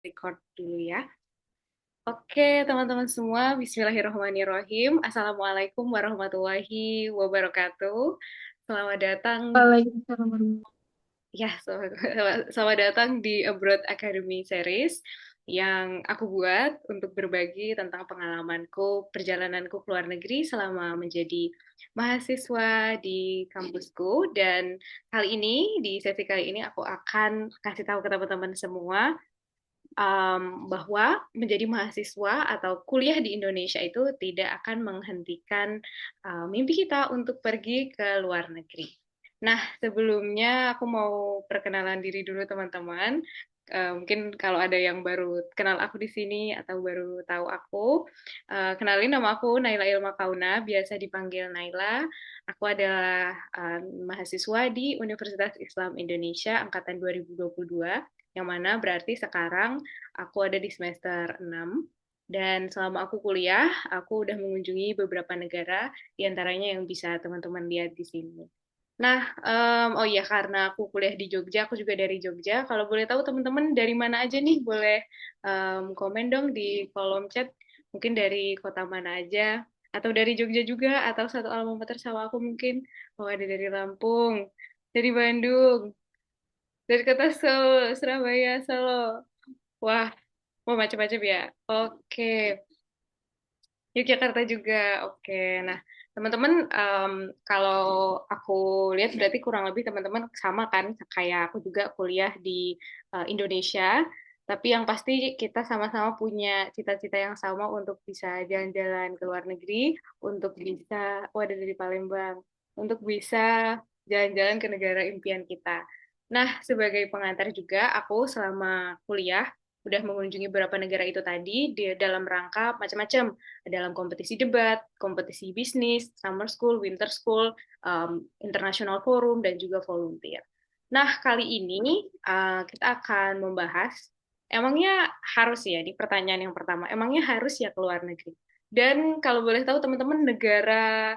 Record dulu ya. Oke, teman-teman semua, Bismillahirrahmanirrahim. Assalamualaikum warahmatullahi wabarakatuh. Selamat datang, Waalaikumsalam. selamat datang di Abroad Academy Series yang aku buat untuk berbagi tentang pengalamanku, perjalananku ke luar negeri selama menjadi mahasiswa di kampusku. Dan di sesi kali ini aku akan kasih tahu ke teman-teman semua bahwa menjadi mahasiswa atau kuliah di Indonesia itu tidak akan menghentikan mimpi kita untuk pergi ke luar negeri. Nah, sebelumnya aku mau perkenalan diri dulu teman-teman. Mungkin kalau ada yang baru kenal aku di sini atau baru tahu aku, kenalin nama aku Naila Ilma Kauna, biasa dipanggil Naila. Aku adalah mahasiswa di Universitas Islam Indonesia angkatan 2022, yang mana berarti sekarang aku ada di semester 6 dan selama aku kuliah, aku udah mengunjungi beberapa negara, di antaranya yang bisa teman-teman lihat di sini. Nah, oh iya karena aku kuliah di Jogja, aku juga dari Jogja. Kalau boleh tahu teman-teman dari mana aja nih, boleh komen dong di kolom chat. Mungkin dari kota mana aja, atau dari Jogja juga, atau satu alma mater sama aku mungkin. Oh ada dari Lampung, dari Bandung, dari kota Solo, Surabaya, Solo. Wah, mau macam-macam ya. Oke, Yogyakarta juga. Oke, nah teman-teman, kalau aku lihat berarti kurang lebih teman-teman sama kan, kayak aku juga kuliah di Indonesia. Tapi yang pasti kita sama-sama punya cita-cita yang sama untuk bisa jalan-jalan ke luar negeri, untuk bisa, oh ada dari Palembang, untuk bisa jalan-jalan ke negara impian kita. Nah, sebagai pengantar juga, aku selama kuliah udah mengunjungi beberapa negara itu tadi di dalam rangka macam-macam, dalam kompetisi debat, kompetisi bisnis, summer school, winter school, international forum, dan juga volunteer. Nah, kali ini kita akan membahas, emangnya harus ya, di pertanyaan yang pertama, emangnya harus ya ke luar negeri? Dan kalau boleh tahu teman-teman negara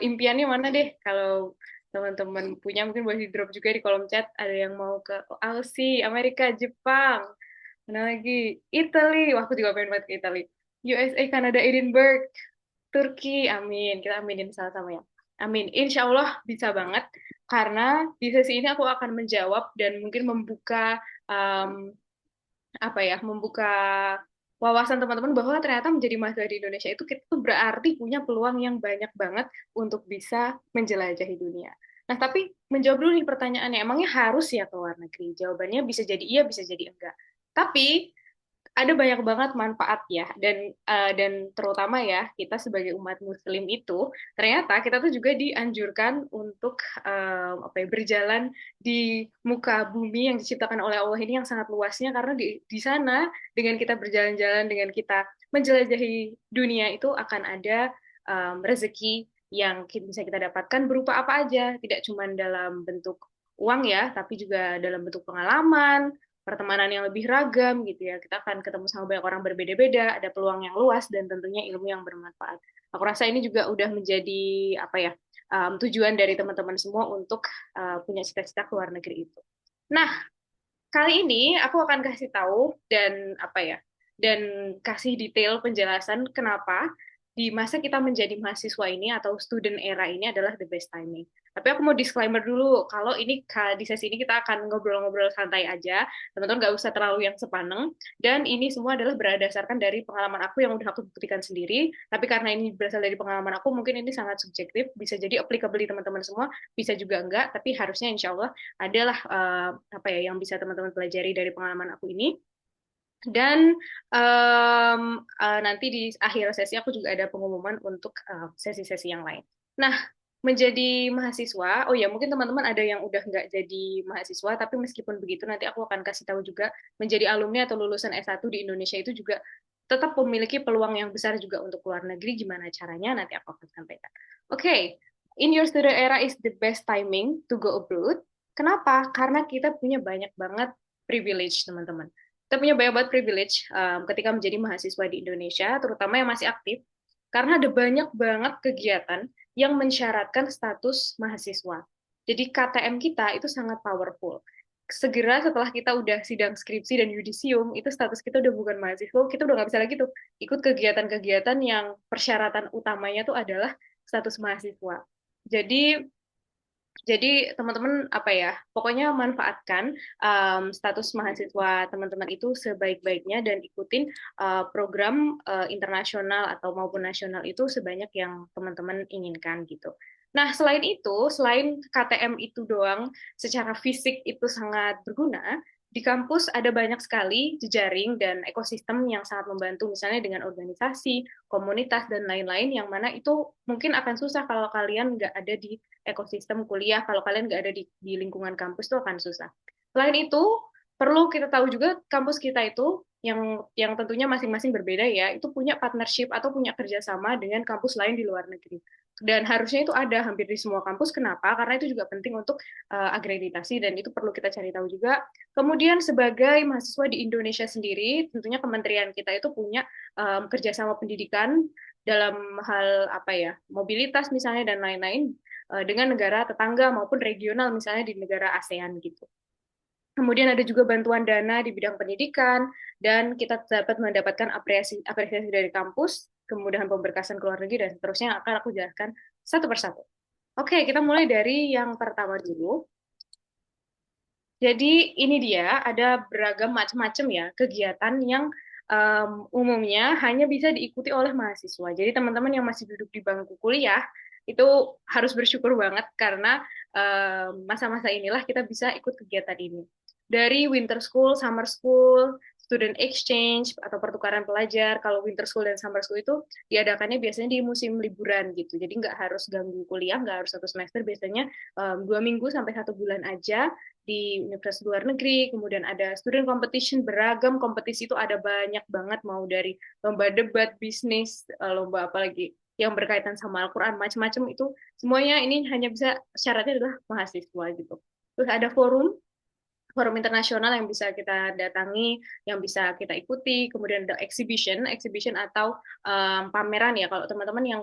impiannya mana deh? Kalau teman-teman punya mungkin boleh di drop juga di kolom chat. Ada yang mau ke Aussie, Amerika, Jepang, mana lagi? Italy. Wah, aku juga pengen banget ke Italy. USA, Kanada, Edinburgh, Turki. Amin. Kita aminin sama-sama ya. Amin. Insya Allah bisa banget. Karena di sesi ini aku akan menjawab dan mungkin membuka um, apa ya, membuka wawasan teman-teman bahwa ternyata menjadi mahasiswa di Indonesia itu kita tuh berarti punya peluang yang banyak banget untuk bisa menjelajahi dunia. Nah, tapi menjawab dulu nih pertanyaannya, emangnya harus ya ke luar negeri? Jawabannya bisa jadi iya, bisa jadi enggak. Tapi ada banyak banget manfaat ya, dan terutama ya kita sebagai umat muslim itu ternyata kita tuh juga dianjurkan untuk apa ya, berjalan di muka bumi yang diciptakan oleh Allah ini yang sangat luasnya, karena di sana dengan kita berjalan-jalan, dengan kita menjelajahi dunia itu akan ada rezeki yang bisa kita dapatkan berupa apa aja, tidak cuma dalam bentuk uang ya, tapi juga dalam bentuk pengalaman, pertemanan yang lebih ragam gitu ya. Kita akan ketemu sama banyak orang berbeda-beda, ada peluang yang luas dan tentunya ilmu yang bermanfaat. Aku rasa ini juga udah menjadi apa ya, tujuan dari teman-teman semua untuk punya cita-cita ke luar negeri itu. Nah, kali ini aku akan kasih tahu dan apa ya, dan kasih detail penjelasan kenapa di masa kita menjadi mahasiswa ini atau student era ini adalah the best timing. Tapi aku mau disclaimer dulu, kalau ini di sesi ini kita akan ngobrol-ngobrol santai aja, teman-teman nggak usah terlalu yang sepaneng, dan ini semua adalah berdasarkan dari pengalaman aku yang udah aku buktikan sendiri, tapi karena ini berasal dari pengalaman aku, mungkin ini sangat subjektif, bisa jadi applicable di teman-teman semua, bisa juga enggak, tapi harusnya insya Allah adalah apa ya yang bisa teman-teman pelajari dari pengalaman aku ini. Dan nanti di akhir sesi aku juga ada pengumuman untuk sesi-sesi yang lain. Nah, menjadi mahasiswa, oh ya mungkin teman-teman ada yang udah nggak jadi mahasiswa, tapi meskipun begitu nanti aku akan kasih tahu juga menjadi alumni atau lulusan S1 di Indonesia itu juga tetap memiliki peluang yang besar juga untuk keluar negeri. Gimana caranya? Nanti aku akan sampaikan. Oke, okay. In your student era is the best timing to go abroad. Kenapa? Karena kita punya banyak banget privilege, teman-teman. Kita punya banyak banget privilege ketika menjadi mahasiswa di Indonesia, terutama yang masih aktif, karena ada banyak banget kegiatan yang mensyaratkan status mahasiswa. Jadi KTM kita itu sangat powerful. segera setelah kita udah sidang skripsi dan yudisium, itu status kita udah bukan mahasiswa, kita udah nggak bisa lagi tuh ikut kegiatan-kegiatan yang persyaratan utamanya tuh adalah status mahasiswa. Jadi teman-teman apa ya, pokoknya manfaatkan status mahasiswa teman-teman itu sebaik-baiknya dan ikutin program internasional atau maupun nasional itu sebanyak yang teman-teman inginkan gitu. Nah, selain itu, selain KTM itu doang secara fisik itu sangat berguna, di kampus ada banyak sekali jejaring dan ekosistem yang sangat membantu, misalnya dengan organisasi, komunitas, dan lain-lain, yang mana itu mungkin akan susah kalau kalian nggak ada di ekosistem kuliah, kalau kalian nggak ada di lingkungan kampus itu akan susah. Selain itu, perlu kita tahu juga kampus kita itu yang tentunya masing-masing berbeda ya, itu punya partnership atau punya kerjasama dengan kampus lain di luar negeri. Dan harusnya itu ada hampir di semua kampus. Kenapa? Karena itu juga penting untuk akreditasi dan itu perlu kita cari tahu juga. Kemudian sebagai mahasiswa di Indonesia sendiri, tentunya kementerian kita itu punya kerjasama pendidikan dalam hal apa ya, mobilitas misalnya dan lain-lain dengan negara tetangga maupun regional misalnya di negara ASEAN gitu. Kemudian ada juga bantuan dana di bidang pendidikan dan kita dapat mendapatkan apresiasi dari kampus, kemudahan pemberkasan ke luar negeri dan seterusnya yang akan aku jelaskan satu persatu. Oke, kita mulai dari yang pertama dulu. Jadi ini dia ada beragam macam-macam ya kegiatan yang umumnya hanya bisa diikuti oleh mahasiswa. Jadi teman-teman yang masih duduk di bangku kuliah itu harus bersyukur banget karena masa-masa inilah kita bisa ikut kegiatan ini. Dari winter school, summer school, student exchange atau pertukaran pelajar. Kalau winter school dan summer school itu diadakannya biasanya di musim liburan gitu. Jadi nggak harus ganggu kuliah, nggak harus satu semester. Biasanya 2 minggu sampai 1 bulan aja di universitas luar negeri, kemudian ada student competition, beragam kompetisi itu ada banyak banget, mau dari lomba debat, bisnis, lomba apalagi yang berkaitan sama Al-Quran, macam-macam itu semuanya ini hanya bisa syaratnya adalah mahasiswa gitu. Terus ada forum, forum internasional yang bisa kita datangi, yang bisa kita ikuti, kemudian ada exhibition, exhibition atau pameran ya, kalau teman-teman yang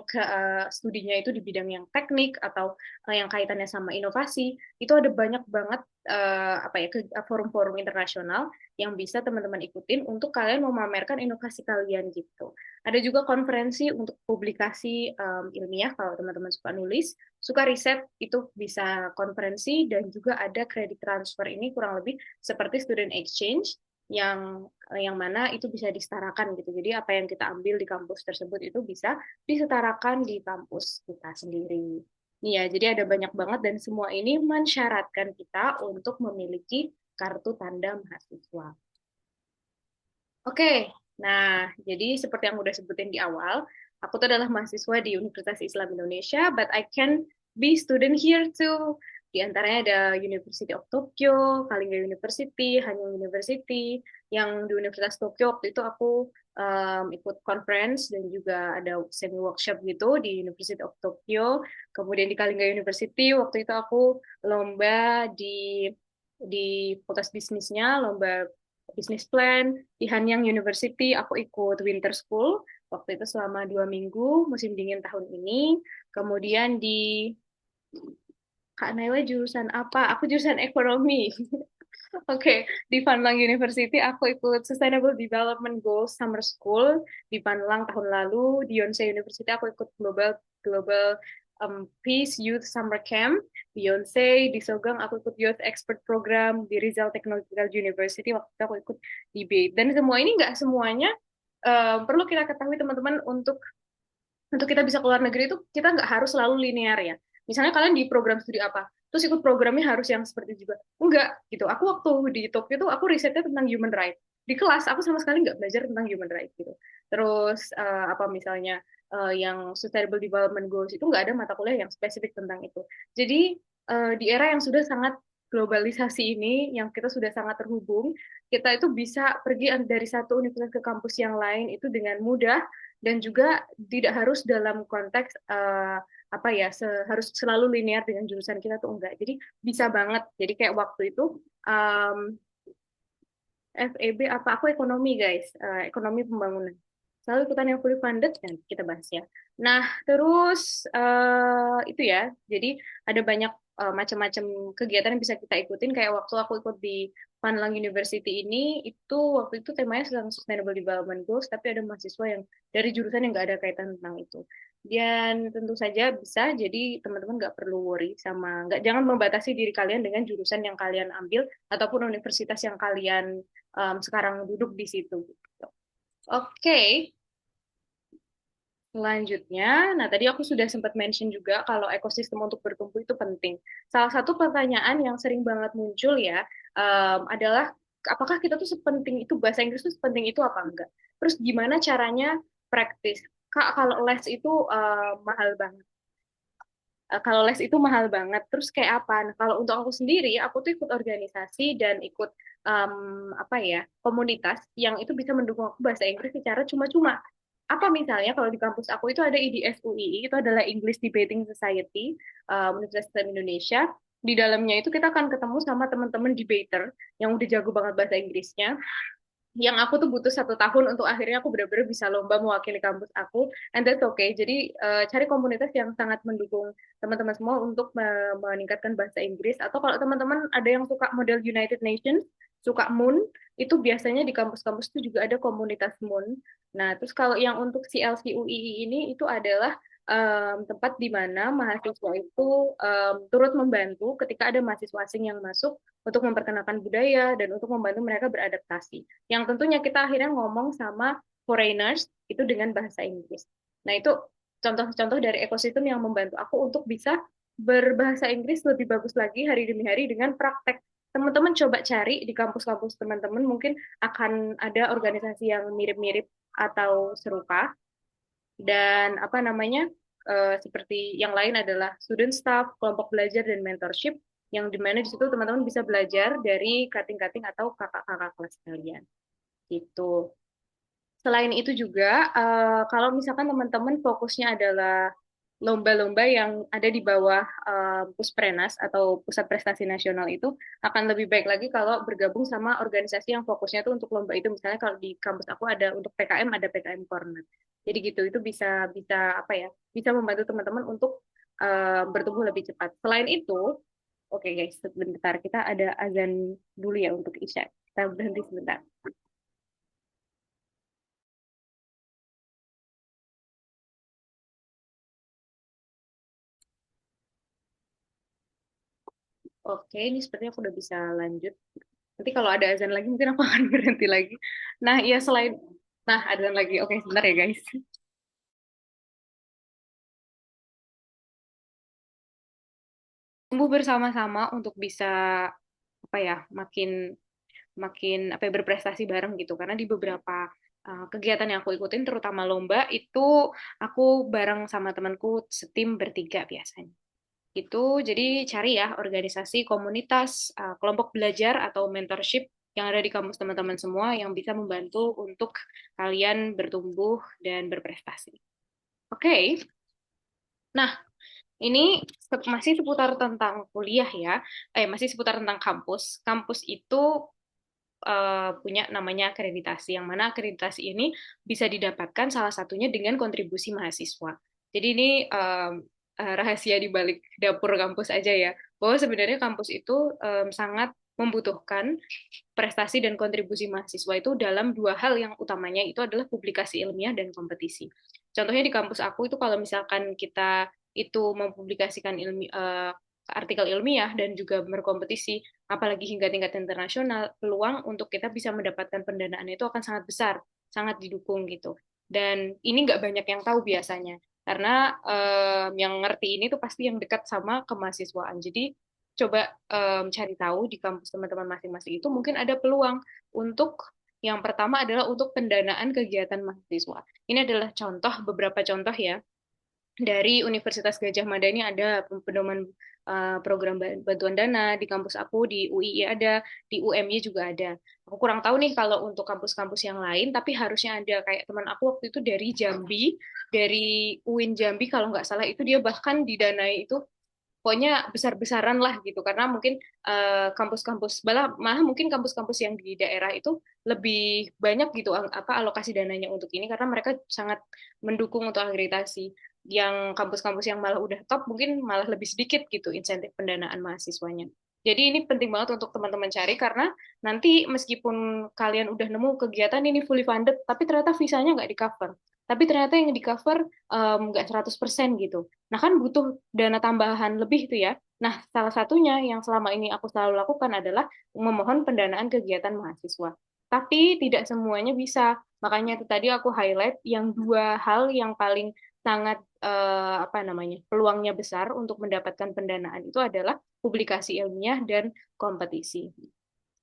studinya itu di bidang yang teknik atau yang kaitannya sama inovasi, itu ada banyak banget apa ya forum-forum internasional yang bisa teman-teman ikutin untuk kalian memamerkan inovasi kalian gitu. Ada juga konferensi untuk publikasi ilmiah kalau teman-teman suka nulis, suka riset, itu bisa konferensi dan juga ada kredit transfer ini kurang lebih seperti student exchange yang mana itu bisa disetarakan gitu. Jadi apa yang kita ambil di kampus tersebut itu bisa disetarakan di kampus kita sendiri. Iya, jadi ada banyak banget dan semua ini mensyaratkan kita untuk memiliki kartu tanda mahasiswa. Oke, nah jadi seperti yang udah sebutin di awal, aku tuh adalah mahasiswa di Universitas Islam Indonesia, but I can be student here too. Di antaranya ada University of Tokyo, Kalinga University, Hanyang University. Yang di Universitas Tokyo waktu itu aku ikut conference dan juga ada semi workshop gitu di University of Tokyo. Kemudian di Kalinga University waktu itu aku lomba di fakultas bisnisnya, lomba bisnis plan. Di Hanyang University aku ikut winter school waktu itu selama 2 minggu musim dingin tahun ini. Kemudian di Kak Naila jurusan apa? Aku jurusan ekonomi. Oke, di Panlang University aku ikut Sustainable Development Goals Summer School di Panlang tahun lalu. Di Yonsei University aku ikut Global Global Peace Youth Summer Camp di Yonsei. Di Sogang aku ikut Youth Expert Program. Di Rizal Technological University waktu itu aku ikut debate. Dan semua ini nggak semuanya perlu kita ketahui teman-teman, untuk kita bisa keluar negeri itu kita nggak harus selalu linear ya. Misalnya kalian di program studi apa, terus ikut programnya harus yang seperti juga. Enggak, gitu. Aku waktu di Tokyo tuh aku risetnya tentang human right. Di kelas aku sama sekali nggak belajar tentang human right gitu. Terus apa misalnya yang sustainable development goals itu nggak ada mata kuliah yang spesifik tentang itu. Jadi di era yang sudah sangat globalisasi ini, yang kita sudah sangat terhubung, kita itu bisa pergi dari satu universitas ke kampus yang lain itu dengan mudah dan juga tidak harus dalam konteks apa ya harus selalu linear dengan jurusan kita tuh enggak. Jadi bisa banget. Jadi kayak waktu itu FEB apa aku ekonomi guys, ekonomi pembangunan. Selalu ikutan yang fully funded dan kita bahas ya. Nah, terus itu ya. Jadi ada banyak macam-macam kegiatan yang bisa kita ikutin. Kayak waktu aku ikut di Panlang University ini, itu waktu itu temanya tentang Sustainable Development Goals, tapi ada mahasiswa yang dari jurusan yang nggak ada kaitan tentang itu. Dan tentu saja bisa, jadi teman-teman nggak perlu worry sama, nggak jangan membatasi diri kalian dengan jurusan yang kalian ambil ataupun universitas yang kalian sekarang duduk di situ. Gitu. Oke, selanjutnya, nah tadi aku sudah sempat mention juga kalau ekosistem untuk bertumbuh itu penting. Salah satu pertanyaan yang sering banget muncul ya adalah apakah kita tuh sepenting itu bahasa Inggris tuh sepenting itu apa enggak? Terus gimana caranya praktis? Kak, kalau les itu mahal banget. Kalau les itu mahal banget. Terus kayak apa? Nah, kalau untuk aku sendiri, aku tuh ikut organisasi dan ikut apa ya komunitas yang itu bisa mendukung aku bahasa Inggris secara cuma-cuma. Apa misalnya kalau di kampus aku itu ada IDS UII, itu adalah English Debating Society Universitas Indonesia. Di dalamnya itu kita akan ketemu sama teman-teman debater yang udah jago banget bahasa Inggrisnya, yang aku tuh butuh 1 tahun untuk akhirnya aku benar-benar bisa lomba mewakili kampus aku, and that's okay. Jadi cari komunitas yang sangat mendukung teman-teman semua untuk meningkatkan bahasa Inggris. Atau kalau teman-teman ada yang suka model United Nations, suka Moon, itu biasanya di kampus-kampus itu juga ada komunitas Moon. Nah, terus kalau yang untuk CLC UII ini itu adalah tempat di mana mahasiswa itu turut membantu ketika ada mahasiswa asing yang masuk untuk memperkenalkan budaya dan untuk membantu mereka beradaptasi. Yang tentunya kita akhirnya ngomong sama foreigners itu dengan bahasa Inggris. Nah, itu contoh-contoh dari ekosistem yang membantu aku untuk bisa berbahasa Inggris lebih bagus lagi hari demi hari dengan praktek. Teman-teman coba cari di kampus-kampus teman-teman, mungkin akan ada organisasi yang mirip-mirip atau serupa. Dan apa namanya, seperti yang lain adalah student staff, kelompok belajar, dan mentorship, yang dimana di situ teman-teman bisa belajar dari kating-kating atau kakak-kakak kelas kalian. Gitu. Selain itu juga, kalau misalkan teman-teman fokusnya adalah lomba-lomba yang ada di bawah Pusprenas atau Pusat Prestasi Nasional itu, akan lebih baik lagi kalau bergabung sama organisasi yang fokusnya itu untuk lomba itu. Misalnya kalau di kampus aku ada untuk PKM, ada PKM Corner. Jadi gitu, itu bisa bisa apa ya? Bisa membantu teman-teman untuk bertumbuh lebih cepat. Selain itu, oke guys, sebentar kita ada azan dulu ya untuk Isya. Kita berhenti sebentar. Oke, ini sepertinya aku udah bisa lanjut. Nanti kalau ada azan lagi mungkin aku akan berhenti lagi. Nah, iya selain nah azan lagi. Oke, sebentar ya guys. Tumbuh bersama-sama untuk bisa apa ya, makin makin apa ya, berprestasi bareng gitu. Karena di beberapa kegiatan yang aku ikutin terutama lomba itu aku bareng sama temanku setim bertiga biasanya. Itu jadi cari ya organisasi, komunitas, kelompok belajar atau mentorship yang ada di kampus teman-teman semua yang bisa membantu untuk kalian bertumbuh dan berprestasi. Oke, nah ini masih seputar tentang kuliah ya, masih seputar tentang kampus. Kampus itu punya namanya akreditasi, yang mana akreditasi ini bisa didapatkan salah satunya dengan kontribusi mahasiswa. Jadi ini rahasia di balik dapur kampus aja ya, bahwa sebenarnya kampus itu sangat membutuhkan prestasi dan kontribusi mahasiswa itu dalam dua hal yang utamanya itu adalah publikasi ilmiah dan kompetisi. Contohnya di kampus aku itu kalau misalkan kita itu mempublikasikan artikel ilmiah dan juga berkompetisi, apalagi hingga tingkat internasional, peluang untuk kita bisa mendapatkan pendanaan itu akan sangat besar, sangat didukung gitu. Dan ini nggak banyak yang tahu biasanya, karena yang ngerti ini tuh pasti yang dekat sama kemahasiswaan. Jadi coba cari tahu di kampus teman-teman masing-masing itu mungkin ada peluang untuk yang pertama adalah untuk pendanaan kegiatan mahasiswa. Ini adalah contoh, beberapa contoh ya dari Universitas Gajah Mada ini ada pedoman program bantuan dana di kampus aku, di UII ada, di UMY juga ada. Aku kurang tahu nih kalau untuk kampus-kampus yang lain, tapi harusnya ada. Kayak teman aku waktu itu dari Jambi, dari UIN Jambi kalau nggak salah itu dia bahkan didanai itu pokoknya besar-besaran lah gitu, karena mungkin kampus-kampus malah mungkin kampus-kampus yang di daerah itu lebih banyak gitu apa alokasi dananya untuk ini, karena mereka sangat mendukung untuk akreditasi. yang kampus-kampus yang malah udah top mungkin malah lebih sedikit gitu insentif pendanaan mahasiswanya. Jadi ini penting banget untuk teman-teman cari karena nanti meskipun kalian udah nemu kegiatan ini fully funded, tapi ternyata visanya nggak di-cover. Tapi ternyata yang di-cover nggak 100% gitu. Nah kan butuh dana tambahan lebih tuh ya. Nah salah satunya yang selama ini aku selalu lakukan adalah memohon pendanaan kegiatan mahasiswa. Tapi tidak semuanya bisa. Makanya itu tadi aku highlight yang dua hal yang paling sangat apa namanya peluangnya besar untuk mendapatkan pendanaan itu adalah publikasi ilmiah dan kompetisi.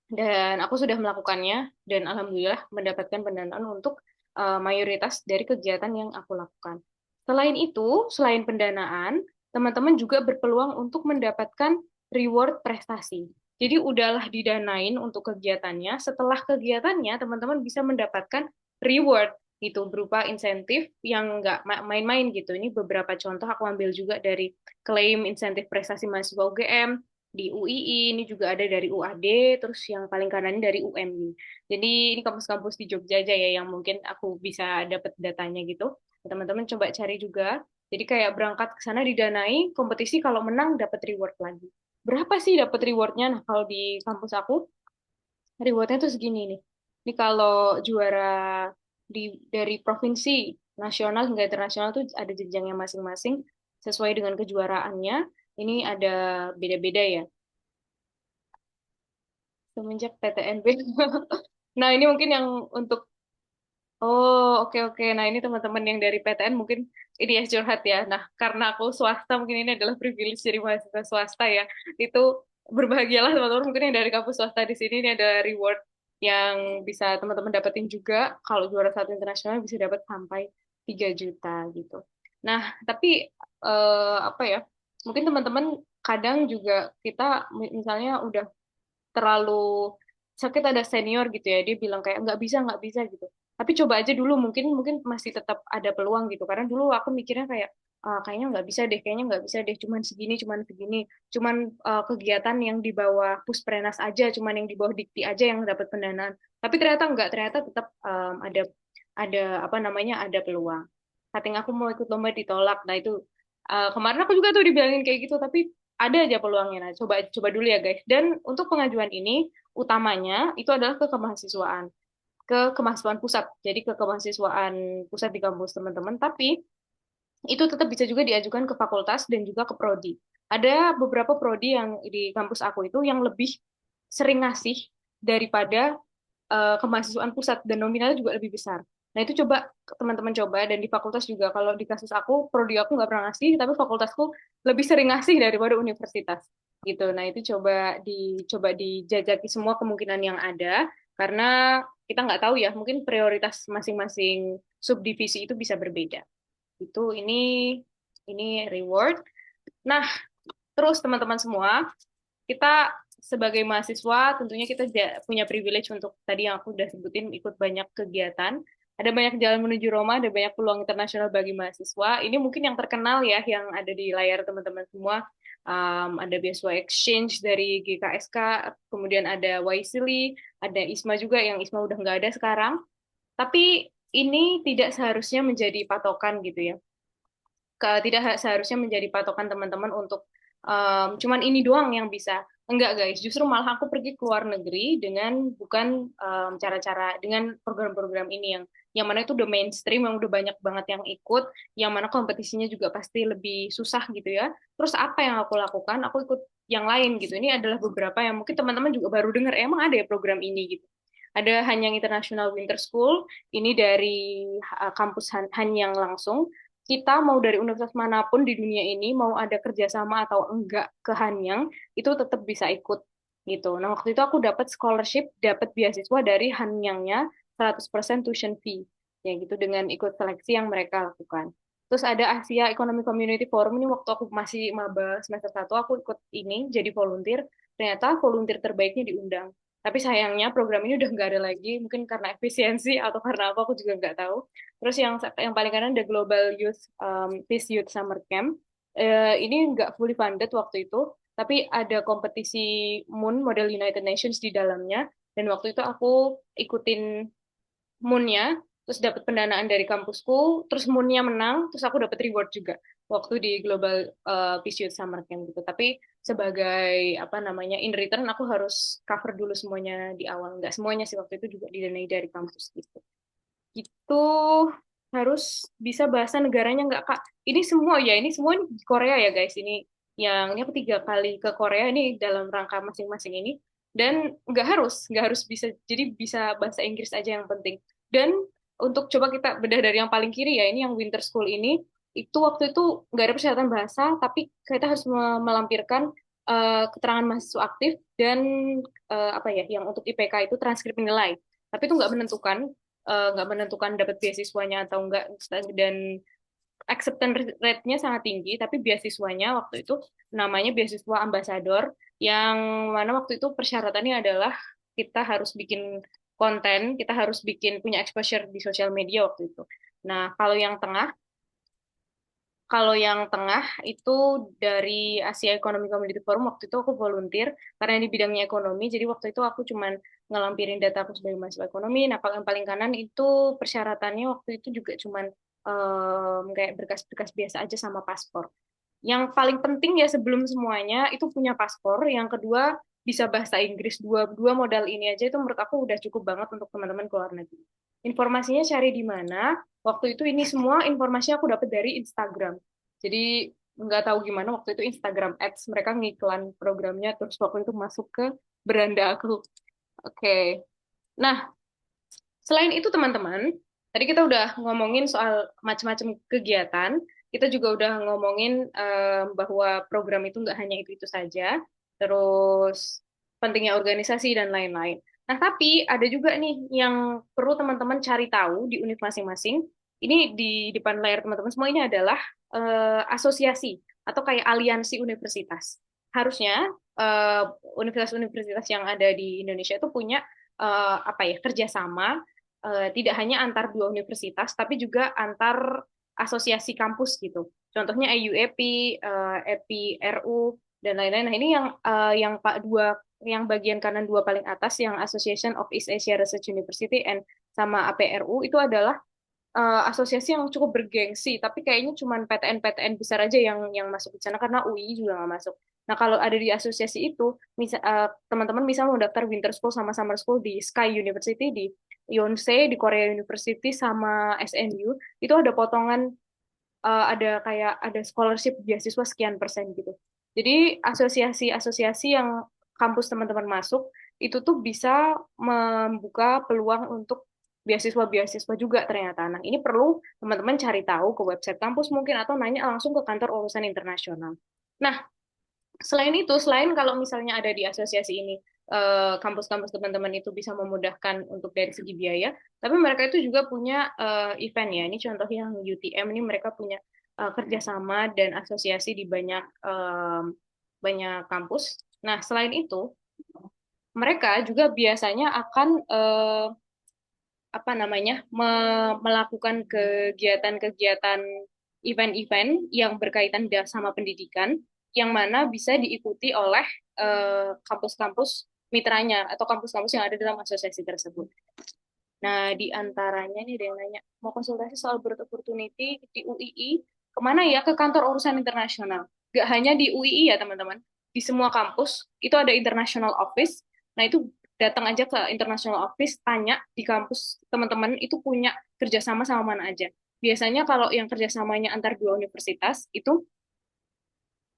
Dan aku sudah melakukannya dan alhamdulillah mendapatkan pendanaan untuk mayoritas dari kegiatan yang aku lakukan. Selain itu, selain pendanaan, teman-teman juga berpeluang untuk mendapatkan reward prestasi. Jadi udahlah didanain untuk kegiatannya, setelah kegiatannya teman-teman bisa mendapatkan reward gitu berupa insentif yang nggak main-main gitu. Ini beberapa contoh aku ambil juga dari klaim insentif prestasi mahasiswa UGM, di UII, ini juga ada dari UAD, terus yang paling kanan dari UMI. Jadi ini kampus-kampus di Jogja aja ya yang mungkin aku bisa dapat datanya gitu. Teman-teman coba cari juga. Jadi kayak berangkat ke sana didanai, kompetisi kalau menang dapat reward lagi. Berapa sih dapat rewardnya? Nah kalau di kampus aku, rewardnya tuh segini nih. Ini kalau juara dari provinsi, nasional hingga internasional tuh ada jenjangnya masing-masing sesuai dengan kejuaraannya. Ini ada beda-beda ya semenjak PTNB. Nah, ini mungkin yang untuk oke oke. Nah, ini teman-teman yang dari PTN mungkin ini ya curhat ya. Nah, karena aku swasta mungkin ini adalah privilege dari mahasiswa swasta ya. Itu berbahagialah teman-teman mungkin yang dari kampus swasta di sini ini ada reward yang bisa teman-teman dapetin juga kalau juara satu internasional bisa dapat sampai 3 juta gitu. Nah, tapi apa ya? Mungkin teman-teman kadang juga kita misalnya udah terlalu sakit ada senior gitu ya dia bilang kayak nggak bisa gitu tapi coba aja dulu mungkin mungkin masih tetap ada peluang gitu karena dulu aku mikirnya kayak kayaknya nggak bisa deh cuman segini cuman kegiatan yang di bawah Pusprenas aja cuman yang di bawah Dikti aja yang dapat pendanaan tapi ternyata nggak ternyata tetap ada apa namanya ada peluang kating aku mau ikut lomba ditolak nah itu kemarin aku juga tuh dibilangin kayak gitu tapi ada aja peluangnya. Nah, coba coba dulu ya guys. Dan untuk pengajuan ini utamanya itu adalah ke kemahasiswaan, ke kemahasiswaan pusat. Jadi ke kemahasiswaan pusat di kampus teman-teman. Tapi itu tetap bisa juga diajukan ke fakultas dan juga ke prodi. Ada beberapa prodi yang di kampus aku itu yang lebih sering ngasih daripada kemahasiswaan pusat dan nominalnya juga lebih besar. Nah itu coba teman-teman coba dan di fakultas juga kalau di kasus aku prodi aku nggak pernah ngasih tapi fakultasku lebih sering ngasih daripada universitas gitu. Nah itu coba dijajaki semua kemungkinan yang ada karena kita nggak tahu ya mungkin prioritas masing-masing subdivisi itu bisa berbeda. Itu ini reward. Nah terus teman-teman semua kita sebagai mahasiswa tentunya kita punya privilege untuk tadi yang aku udah sebutin ikut banyak kegiatan. Ada banyak jalan menuju Roma, ada banyak peluang internasional bagi mahasiswa. Ini mungkin yang terkenal ya, yang ada di layar teman-teman semua. Ada beasiswa exchange dari GKSK, kemudian ada Wisely, ada ISMA juga, yang ISMA udah nggak ada sekarang. Tapi ini tidak seharusnya menjadi patokan gitu ya tidak seharusnya menjadi patokan teman-teman untuk cuman ini doang yang bisa. Enggak guys, justru malah aku pergi ke luar negeri dengan bukan cara-cara dengan program-program ini yang mana itu udah mainstream, yang udah banyak banget yang ikut, yang mana kompetisinya juga pasti lebih susah gitu ya. Terus apa yang aku lakukan? Aku ikut yang lain gitu. Ini adalah beberapa yang mungkin teman-teman juga baru dengar, emang ada ya program ini gitu. Ada Hanyang International Winter School, ini dari kampus Hanyang langsung kita mau dari universitas manapun di dunia ini, mau ada kerjasama atau enggak ke Hanyang, itu tetap bisa ikut gitu. Nah, waktu itu aku dapat scholarship, dapat beasiswa dari Hanyangnya 100% tuition fee, ya gitu dengan ikut seleksi yang mereka lakukan. Terus ada Asia Economic Community Forum ini waktu aku masih maba semester 1 aku ikut ini jadi volunteer. Ternyata volunteer terbaiknya diundang. Tapi sayangnya program ini udah nggak ada lagi, mungkin karena efisiensi atau karena apa aku juga nggak tahu. Terus yang paling kanan ada Global Youth Peace Youth Summer Camp. Ini nggak fully funded waktu itu, tapi ada kompetisi Moon Model United Nations di dalamnya. Dan waktu itu aku ikutin Moon-nya. terus dapat pendanaan dari kampusku, terus Moon-nya menang, terus aku dapat reward juga waktu di Global Peace Youth Summer Camp gitu. Tapi sebagai apa namanya in return aku harus cover dulu semuanya di awal. Nggak semuanya sih, waktu itu juga didanai dari kampus gitu. Itu harus bisa bahasa negaranya nggak Kak? Ini semua ya, ini semua ini di Korea ya guys. Ini aku 3 kali ke Korea ini dalam rangka masing-masing ini. Dan nggak harus bisa, jadi bisa bahasa Inggris aja yang penting. Dan untuk coba kita bedah dari yang paling kiri ya, ini yang winter school ini, itu waktu itu nggak ada persyaratan bahasa, tapi kita harus melampirkan keterangan mahasiswa aktif dan apa ya, yang untuk IPK itu transkrip nilai. Tapi itu nggak menentukan dapat beasiswanya atau enggak, dan acceptance rate-nya sangat tinggi, tapi beasiswanya waktu itu namanya beasiswa ambasador, yang mana waktu itu persyaratannya adalah kita harus bikin konten, kita harus punya exposure di sosial media waktu itu. Nah, kalau yang tengah itu dari Asia Economic Community Forum, waktu itu aku volunteer karena di bidangnya ekonomi. Jadi waktu itu aku cuman ngelampirin data aku sebagai mahasiswa ekonomi. Nah, kalau yang paling kanan itu persyaratannya waktu itu juga cuman kayak berkas-berkas biasa aja sama paspor. Yang paling penting ya sebelum semuanya itu punya paspor. Yang kedua bisa bahasa Inggris. Dua modal ini aja itu menurut aku udah cukup banget untuk teman-teman ke luar negeri. Informasinya cari di mana? Waktu itu ini semua informasinya aku dapat dari Instagram. Jadi nggak tahu gimana waktu itu Instagram Ads mereka ngiklan programnya, terus waktu itu masuk ke beranda aku. Oke. Nah, selain itu teman-teman, tadi kita udah ngomongin soal macam-macam kegiatan, kita juga udah ngomongin bahwa program itu nggak hanya itu saja, terus pentingnya organisasi dan lain-lain. Nah, tapi ada juga nih yang perlu teman-teman cari tahu di univ masing-masing. Ini di depan layar teman-teman semua ini adalah asosiasi atau kayak aliansi universitas. Harusnya universitas-universitas yang ada di Indonesia itu punya apa ya, kerjasama, tidak hanya antar dua universitas, tapi juga antar asosiasi kampus gitu. Contohnya EUEPI, EPI RU, dan lain-lain. Nah, ini yang Pak dua, yang bagian kanan dua paling atas, yang Association of East Asia Research University and sama APRU, itu adalah asosiasi yang cukup bergengsi, tapi kayaknya cuma PTN-PTN besar aja yang masuk di sana karena UI juga nggak masuk. Nah, kalau ada di asosiasi itu, teman-teman bisa mau daftar winter school sama summer school di Sky University, di Yonsei, di Korea University, sama SNU, itu ada potongan, ada scholarship beasiswa sekian persen gitu. Jadi asosiasi-asosiasi yang kampus teman-teman masuk, itu tuh bisa membuka peluang untuk beasiswa-beasiswa juga ternyata. Nah, ini perlu teman-teman cari tahu ke website kampus mungkin atau nanya langsung ke kantor urusan internasional. Nah, selain kalau misalnya ada di asosiasi ini, kampus-kampus teman-teman itu bisa memudahkan untuk dari segi biaya, tapi mereka itu juga punya event ya. Ini contoh yang UTM ini mereka punya kerjasama dan asosiasi di banyak kampus. Nah, selain itu, mereka juga biasanya akan apa namanya melakukan kegiatan-kegiatan event-event yang berkaitan sama pendidikan yang mana bisa diikuti oleh kampus-kampus mitranya atau kampus-kampus yang ada dalam asosiasi tersebut. Nah, di antaranya nih ada yang nanya, mau konsultasi soal Broad Opportunity di UII, kemana ya? Ke kantor urusan internasional. Gak hanya di UII ya, teman-teman. Di semua kampus, itu ada international office. Nah, itu datang aja ke international office, tanya di kampus teman-teman itu punya kerjasama sama mana aja. Biasanya kalau yang kerjasamanya antar dua universitas, itu,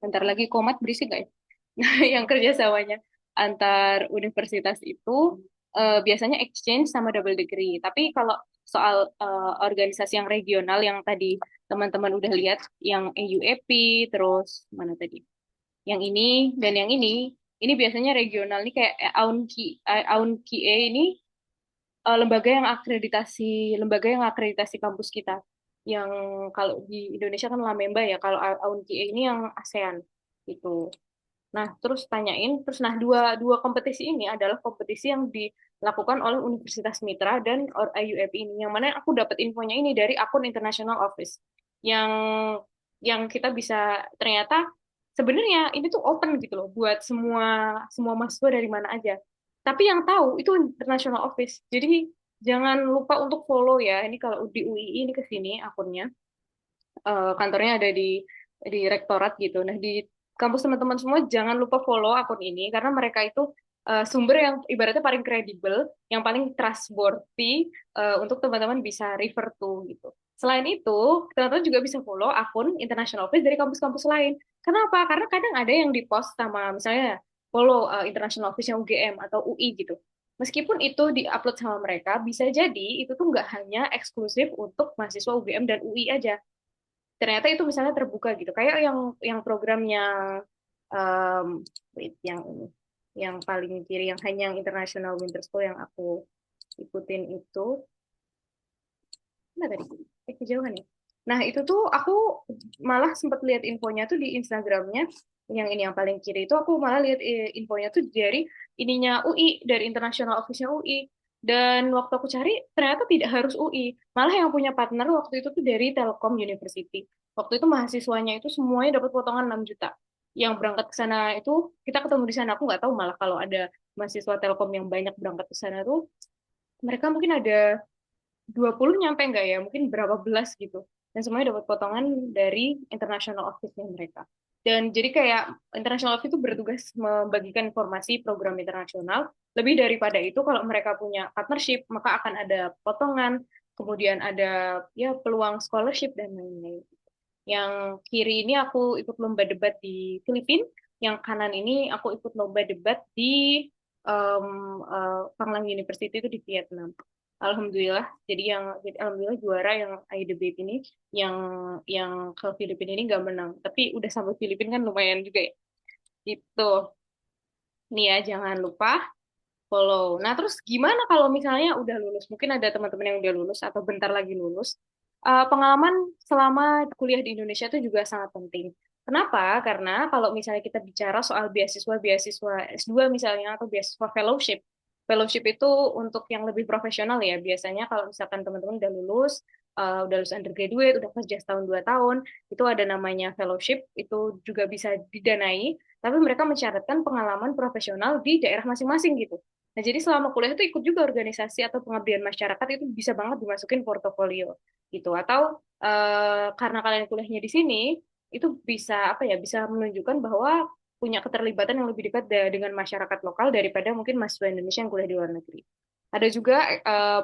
bentar lagi komat berisik gak ya? Nah, yang kerjasamanya antar universitas itu biasanya exchange sama double degree. Tapi kalau soal organisasi yang regional yang tadi teman-teman udah lihat, yang AUEP, terus mana tadi? Yang ini dan yang ini biasanya regional nih kayak AUNKIE ini lembaga yang akreditasi kampus kita. Yang kalau di Indonesia kan Lamemba ya, kalau AUNKIE ini yang ASEAN itu. Nah, nah dua dua kompetisi ini adalah kompetisi yang dilakukan oleh Universitas Mitra dan IUF ini, yang mana aku dapat infonya ini dari akun International Office, yang kita bisa ternyata sebenarnya ini tuh open gitu loh buat semua semua mahasiswa dari mana aja. Tapi yang tahu itu International Office. Jadi jangan lupa untuk follow ya. Ini kalau di UII ini ke sini akunnya. Kantornya ada di rektorat gitu. Nah, di kampus teman-teman semua jangan lupa follow akun ini karena mereka itu sumber yang ibaratnya paling kredibel, yang paling trustworthy untuk teman-teman bisa refer to gitu. Selain itu, teman-teman juga bisa follow akun international office dari kampus-kampus lain. Kenapa? Karena kadang ada yang di-post sama misalnya follow international office-nya UGM atau UI gitu. Meskipun itu di-upload sama mereka, bisa jadi itu tuh nggak hanya eksklusif untuk mahasiswa UGM dan UI aja, ternyata itu misalnya terbuka gitu kayak yang programnya wait, yang ini yang paling kiri yang hanya yang International Winter School yang aku ikutin itu mana tadi kejauhan ya. Nah itu tuh aku malah sempat lihat infonya tuh di Instagramnya, yang ini yang paling kiri itu aku malah lihat infonya tuh dari ininya UI, dari International Office-nya UI. Dan waktu aku cari ternyata tidak harus UI, malah yang punya partner waktu itu tuh dari Telkom University. Waktu itu mahasiswanya itu semuanya dapat potongan 6 juta. Yang berangkat ke sana itu kita ketemu di sana, aku nggak tahu malah kalau ada mahasiswa Telkom yang banyak berangkat ke sana tuh mereka mungkin ada 20 nyampe nggak ya, mungkin berapa belas gitu. Dan semuanya dapat potongan dari international office-nya mereka. Dan jadi kayak international office itu bertugas membagikan informasi program internasional. Lebih daripada itu, kalau mereka punya partnership, maka akan ada potongan, kemudian ada ya peluang scholarship dan lain-lain. Yang kiri ini aku ikut lomba debat di Filipina, yang kanan ini aku ikut lomba debat di Panglang University itu di Vietnam. Alhamdulillah, jadi alhamdulillah juara yang I debate ini, yang ke Filipina ini nggak menang, tapi udah sampai Filipina kan lumayan juga ya. Gitu. Nih ya, jangan lupa follow. Nah, terus gimana kalau misalnya udah lulus? Mungkin ada teman-teman yang udah lulus atau bentar lagi lulus. Pengalaman selama kuliah di Indonesia itu juga sangat penting. Kenapa? Karena kalau misalnya kita bicara soal beasiswa-beasiswa S2 misalnya atau beasiswa fellowship. Fellowship itu untuk yang lebih profesional ya. Biasanya kalau misalkan teman-teman udah lulus undergraduate, udah kerja setahun 2 tahun, itu ada namanya fellowship, itu juga bisa didanai, tapi mereka mensyaratkan pengalaman profesional di daerah masing-masing gitu. Nah, jadi selama kuliah itu ikut juga organisasi atau pengabdian masyarakat itu bisa banget dimasukin portofolio gitu. Atau karena kalian kuliahnya di sini, itu bisa apa ya? Bisa menunjukkan bahwa punya keterlibatan yang lebih dekat dengan masyarakat lokal daripada mungkin mahasiswa Indonesia yang kuliah di luar negeri. Ada juga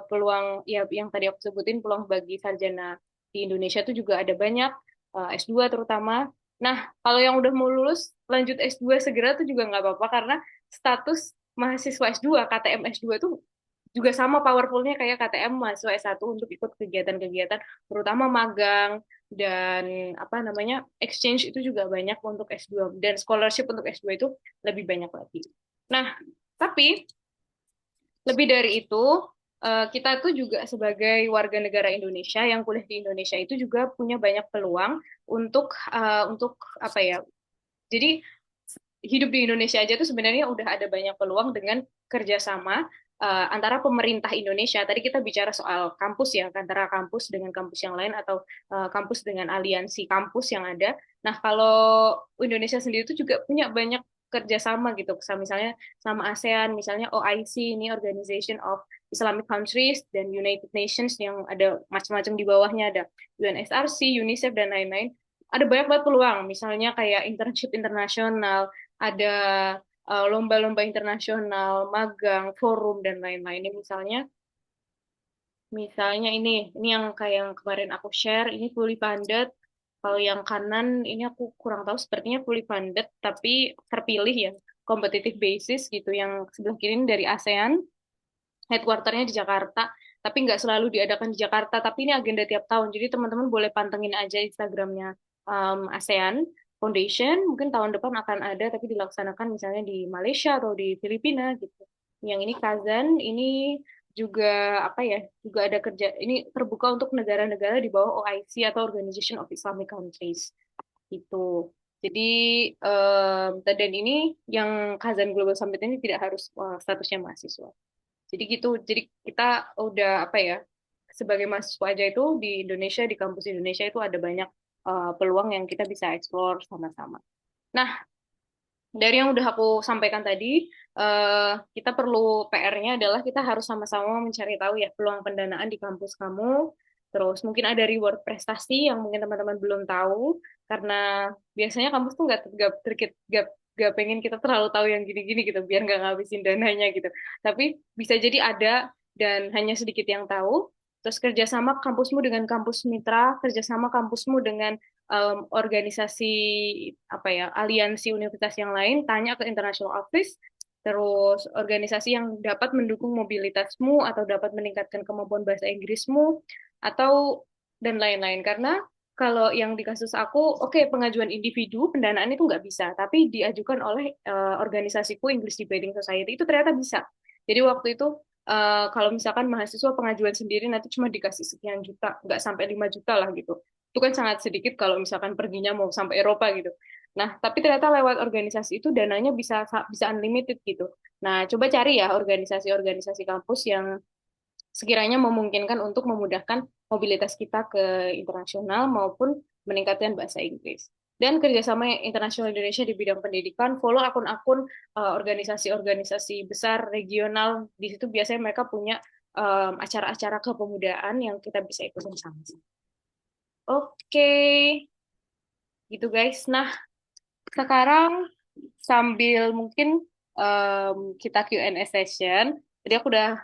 peluang ya yang tadi aku sebutin, peluang bagi sarjana di Indonesia itu juga ada banyak, S2 terutama. Nah, kalau yang udah mau lulus lanjut S2 segera tuh juga nggak apa-apa karena status mahasiswa S2, KTM S2 tuh juga sama powerfulnya kayak KTM mahasiswa S1 untuk ikut kegiatan-kegiatan, terutama magang dan apa namanya exchange itu juga banyak untuk S2, dan scholarship untuk S2 itu lebih banyak lagi. Nah, tapi lebih dari itu, kita tuh juga sebagai warga negara Indonesia yang kuliah di Indonesia itu juga punya banyak peluang untuk apa ya? Jadi hidup di Indonesia aja tuh sebenarnya udah ada banyak peluang dengan kerjasama antara pemerintah Indonesia. Tadi kita bicara soal kampus ya, antara kampus dengan kampus yang lain atau kampus dengan aliansi kampus yang ada. Nah, kalau Indonesia sendiri itu juga punya banyak kerjasama gitu, misalnya sama ASEAN, misalnya OIC ini Organization of Islamic Countries, dan United Nations yang ada macam-macam di bawahnya, ada UNSRC, UNICEF dan lain-lain. Ada banyak banget peluang, misalnya kayak internship internasional, ada lomba-lomba internasional, magang, forum dan lain-lain. Ini misalnya ini yang kayak yang kemarin aku share, ini fully funded. Kalau yang kanan ini aku kurang tahu, sepertinya fully funded tapi terpilih ya, competitive basis gitu. Yang sebelah kiri ini dari ASEAN, headquarternya di Jakarta, tapi nggak selalu diadakan di Jakarta, tapi ini agenda tiap tahun. Jadi teman-teman boleh pantengin aja Instagramnya ASEAN Foundation. Mungkin tahun depan akan ada, tapi dilaksanakan misalnya di Malaysia atau di Filipina gitu. Yang ini Kazan, ini juga apa ya? Juga ada kerja. Ini terbuka untuk negara-negara di bawah OIC atau Organization of Islamic Countries gitu. Jadi dan ini yang Kazan Global Summit ini tidak harus statusnya mahasiswa. Jadi gitu. Jadi kita udah apa ya? Sebagai mahasiswa aja itu di Indonesia, di kampus Indonesia itu ada banyak peluang yang kita bisa explore sama-sama. Nah, dari yang udah aku sampaikan tadi, kita perlu PR-nya adalah kita harus sama-sama mencari tahu ya peluang pendanaan di kampus kamu. Terus mungkin ada reward prestasi yang mungkin teman-teman belum tahu, karena biasanya kampus tuh nggak pengen kita terlalu tahu yang gini-gini gitu, biar nggak ngabisin dananya gitu. Tapi bisa jadi ada dan hanya sedikit yang tahu. Terus kerjasama kampusmu dengan kampus mitra, kerjasama kampusmu dengan organisasi apa ya aliansi universitas yang lain, tanya ke international office, terus organisasi yang dapat mendukung mobilitasmu atau dapat meningkatkan kemampuan bahasa Inggrismu atau dan lain-lain. Karena kalau yang di kasus aku, oke, pengajuan individu pendanaan itu nggak bisa, tapi diajukan oleh organisasiku English Debating Society itu ternyata bisa. Jadi waktu itu kalau misalkan mahasiswa pengajuan sendiri nanti cuma dikasih sekian juta, nggak sampai 5 juta lah gitu. Itu kan sangat sedikit kalau misalkan perginya mau sampai Eropa gitu. Nah, tapi ternyata lewat organisasi itu dananya bisa unlimited gitu. Nah, coba cari ya organisasi-organisasi kampus yang sekiranya memungkinkan untuk memudahkan mobilitas kita ke internasional maupun meningkatkan bahasa Inggris. Dan kerjasama internasional Indonesia di bidang pendidikan, follow akun-akun organisasi-organisasi besar regional. Di situ biasanya mereka punya acara-acara kepemudaan yang kita bisa ikutin sama-sama. Oke, gitu guys. Nah, sekarang sambil mungkin kita Q&A session. Jadi aku udah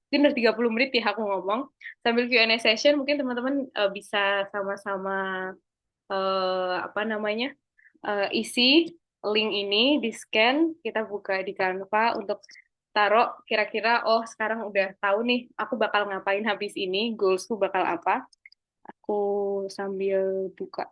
mungkin udah 30 menit ya aku ngomong. Sambil Q&A session mungkin teman-teman bisa sama-sama apa namanya? Isi link ini di scan, kita buka di Canva untuk taruh kira-kira oh sekarang udah tahu nih aku bakal ngapain habis ini, goalsku bakal apa. Aku sambil buka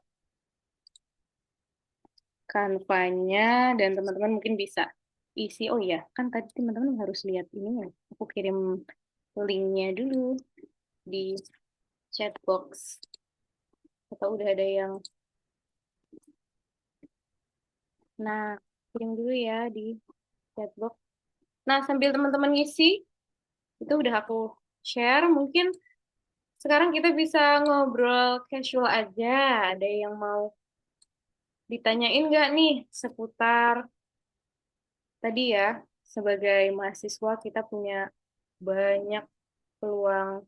Canva-nya dan teman-teman mungkin bisa isi. Oh iya, kan tadi teman-teman harus lihat ini ya. Aku kirim linknya dulu di chat box. Atau udah ada yang. Nah, kirim dulu ya di chat box. Nah, sambil teman-teman ngisi, itu udah aku share. Mungkin sekarang kita bisa ngobrol casual aja. Ada yang mau ditanyain nggak nih seputar tadi ya, sebagai mahasiswa kita punya banyak peluang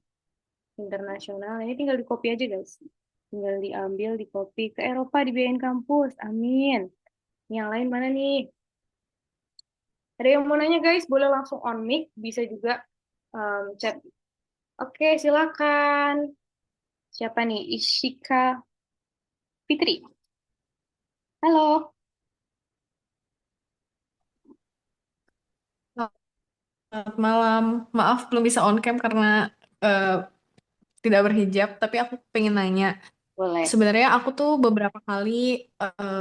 internasional. Ini tinggal di copy aja guys. Tinggal diambil, di copy ke Eropa dibiayain kampus. Amin. Yang lain mana nih? Ada yang mau nanya guys? Boleh langsung on mic. Bisa juga chat. Oke, silakan. Siapa nih? Ishika Fitri. Halo. Selamat malam. Maaf belum bisa on cam karena eh, tidak berhijab, tapi aku pengen nanya. Boleh. Sebenarnya aku tuh beberapa kali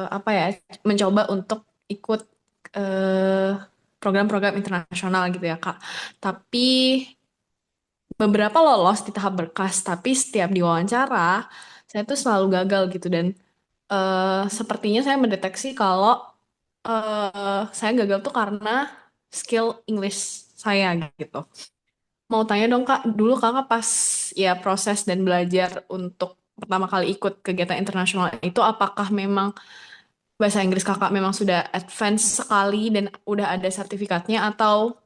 apa ya mencoba untuk ikut eh, program-program internasional gitu ya, Kak. Tapi beberapa lolos di tahap berkas, tapi setiap diwawancara saya tuh selalu gagal gitu dan sepertinya saya mendeteksi kalau saya gagal tuh karena skill English saya gitu. Mau tanya dong Kak, dulu Kakak pas ya proses dan belajar untuk pertama kali ikut kegiatan internasional itu apakah memang bahasa Inggris Kakak memang sudah advance sekali dan udah ada sertifikatnya atau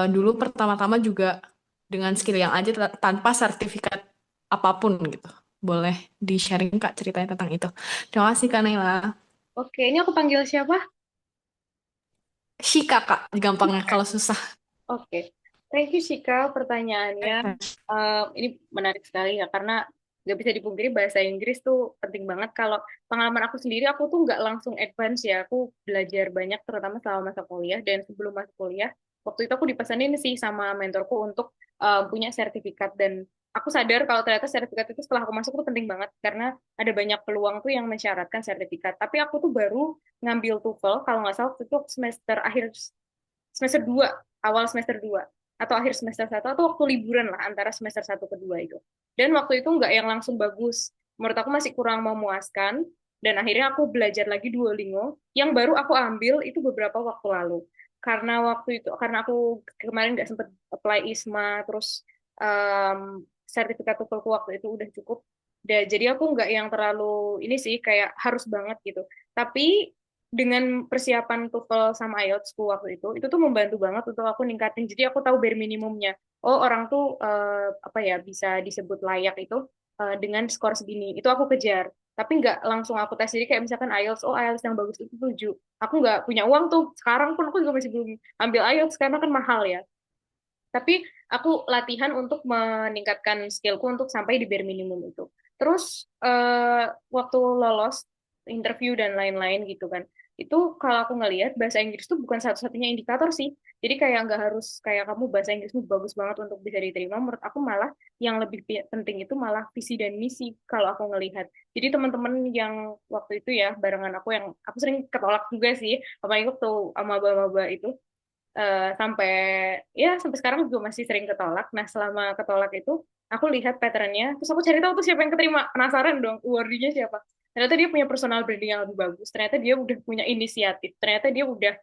dulu pertama-tama juga dengan skill yang aja tanpa sertifikat apapun gitu. Boleh di-sharing Kak ceritanya tentang itu. Terima kasih Kak Naila. Oke, ini aku panggil siapa? Shika Kak, gampangnya kalau susah. Oke. Thank you, Shika, pertanyaannya. Ini menarik sekali ya, karena nggak bisa dipungkiri bahasa Inggris tuh penting banget. Kalau pengalaman aku sendiri, aku tuh nggak langsung advance ya. Aku belajar banyak, terutama selama masa kuliah. Dan sebelum masuk kuliah, waktu itu aku dipesanin sih sama mentorku untuk punya sertifikat. Dan aku sadar kalau ternyata sertifikat itu setelah aku masuk tuh penting banget. Karena ada banyak peluang tuh yang mensyaratkan sertifikat. Tapi aku tuh baru ngambil TOEFL, kalau nggak salah, waktu itu semester akhir semester 2 awal semester 2 atau akhir semester 1 atau waktu liburan lah antara semester 1 ke 2 itu. Dan waktu itu nggak yang langsung bagus. Menurut aku masih kurang memuaskan dan akhirnya aku belajar lagi Duolingo yang baru aku ambil itu beberapa waktu lalu. Karena aku kemarin nggak sempat apply ISMA terus sertifikat TOEFLku waktu itu udah cukup. Dan jadi aku nggak yang terlalu ini sih kayak harus banget gitu. Tapi dengan persiapan TOEFL sama IELTS-ku waktu itu tuh membantu banget untuk aku ningkatin. Jadi aku tahu bare minimumnya. Oh, orang tuh apa ya bisa disebut layak itu dengan skor segini. Itu aku kejar. Tapi nggak langsung aku tes. Jadi kayak misalkan IELTS, oh IELTS yang bagus itu 7. Aku nggak punya uang tuh. Sekarang pun aku juga masih belum ambil IELTS karena kan mahal ya. Tapi aku latihan untuk meningkatkan skillku untuk sampai di bare minimum itu. Terus waktu lolos interview dan lain-lain gitu kan, itu kalau aku ngelihat bahasa Inggris tuh bukan satu-satunya indikator sih. Jadi kayak nggak harus kayak kamu bahasa Inggrismu bagus banget untuk bisa diterima. Menurut aku malah yang lebih penting itu malah visi dan misi kalau aku ngelihat. Jadi teman-teman yang waktu itu ya barengan aku yang aku sering ketolak juga sih, apalagi waktu sama maba-maba itu sampai ya sampai sekarang juga masih sering ketolak. Nah, selama ketolak itu aku lihat patternnya, terus aku cari tahu tuh siapa yang keterima. Penasaran dong, awardee-nya siapa. Ternyata dia punya personal branding yang lebih bagus. Ternyata dia udah punya inisiatif. Ternyata dia udah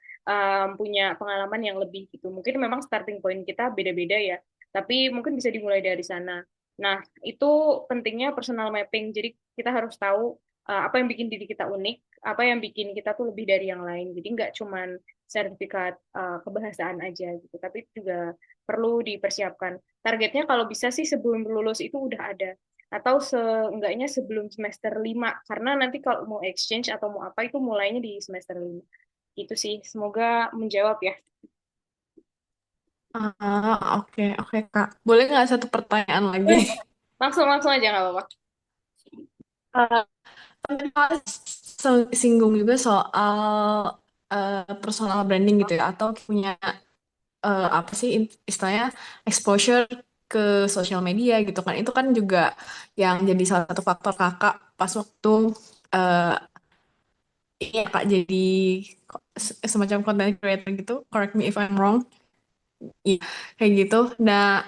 punya pengalaman yang lebih gitu. Mungkin memang starting point kita beda-beda ya, tapi mungkin bisa dimulai dari sana. Nah, itu pentingnya personal mapping. Jadi kita harus tahu apa yang bikin diri kita unik, apa yang bikin kita tuh lebih dari yang lain. Jadi nggak cuman sertifikat kebahasaan aja gitu, tapi juga perlu dipersiapkan. Targetnya kalau bisa sih sebelum lulus itu udah ada, atau seenggaknya sebelum semester 5 karena nanti kalau mau exchange atau mau apa itu mulainya di semester 5. Itu sih, semoga menjawab ya. Oke, oke, Kak. Boleh nggak satu pertanyaan lagi? Langsung langsung aja nggak apa-apa. Eh, Tadi Kak singgung juga soal personal branding gitu ya, atau punya apa sih istilahnya exposure ke sosial media gitu kan. Itu kan juga yang jadi salah satu faktor kakak pas waktu eh ini ya, Kak jadi semacam content creator gitu. Correct me if I'm wrong. Iya, kayak gitu. Nah,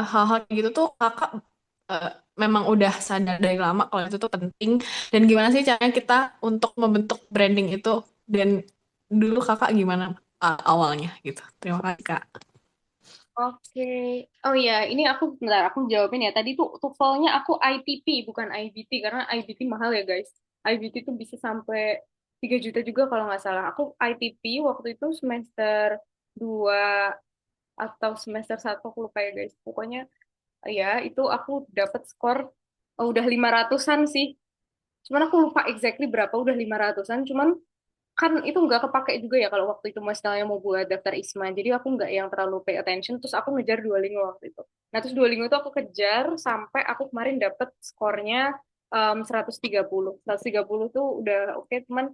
hal-hal kayak gitu tuh kakak eh, memang udah sadar dari lama kalau itu tuh penting. Dan gimana sih caranya kita untuk membentuk branding itu? Dan dulu kakak gimana awalnya gitu? Terima kasih, Kak. Oke. Oh iya, ini aku bentar, aku jawabin ya. Tadi tuh TOEFL-nya aku ITP bukan IBT karena IBT mahal ya guys. IBT tuh bisa sampai 3 juta juga kalau nggak salah. Aku ITP waktu itu semester 2 atau semester 1 aku lupa ya guys. Pokoknya ya itu aku dapat skor udah 500-an sih. Cuman aku lupa exactly berapa udah 500-an. Cuman kan itu nggak kepake juga ya kalau waktu itu misalnya mau buat daftar ISMA. Jadi aku nggak yang terlalu pay attention. Terus aku ngejar Duolingo waktu itu. Nah terus Duolingo itu aku kejar sampai aku kemarin dapet skornya 130. 130 tuh udah oke. Cuman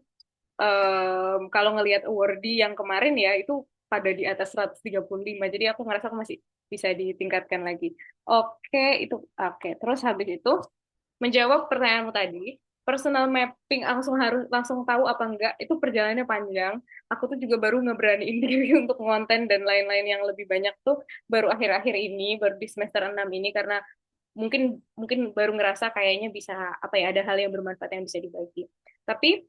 kalau ngelihat awardee yang kemarin ya itu pada di atas 135. Jadi aku ngerasa aku masih bisa ditingkatkan lagi. Oke, itu oke. Terus habis itu menjawab pertanyaanmu tadi, personal mapping langsung tahu apa enggak, itu perjalanannya panjang. Aku tuh juga baru ngeberaniin diri untuk konten dan lain-lain yang lebih banyak tuh baru akhir-akhir ini, baru di semester 6 ini karena mungkin mungkin baru ngerasa kayaknya bisa apa ya ada hal yang bermanfaat yang bisa dibagi. Tapi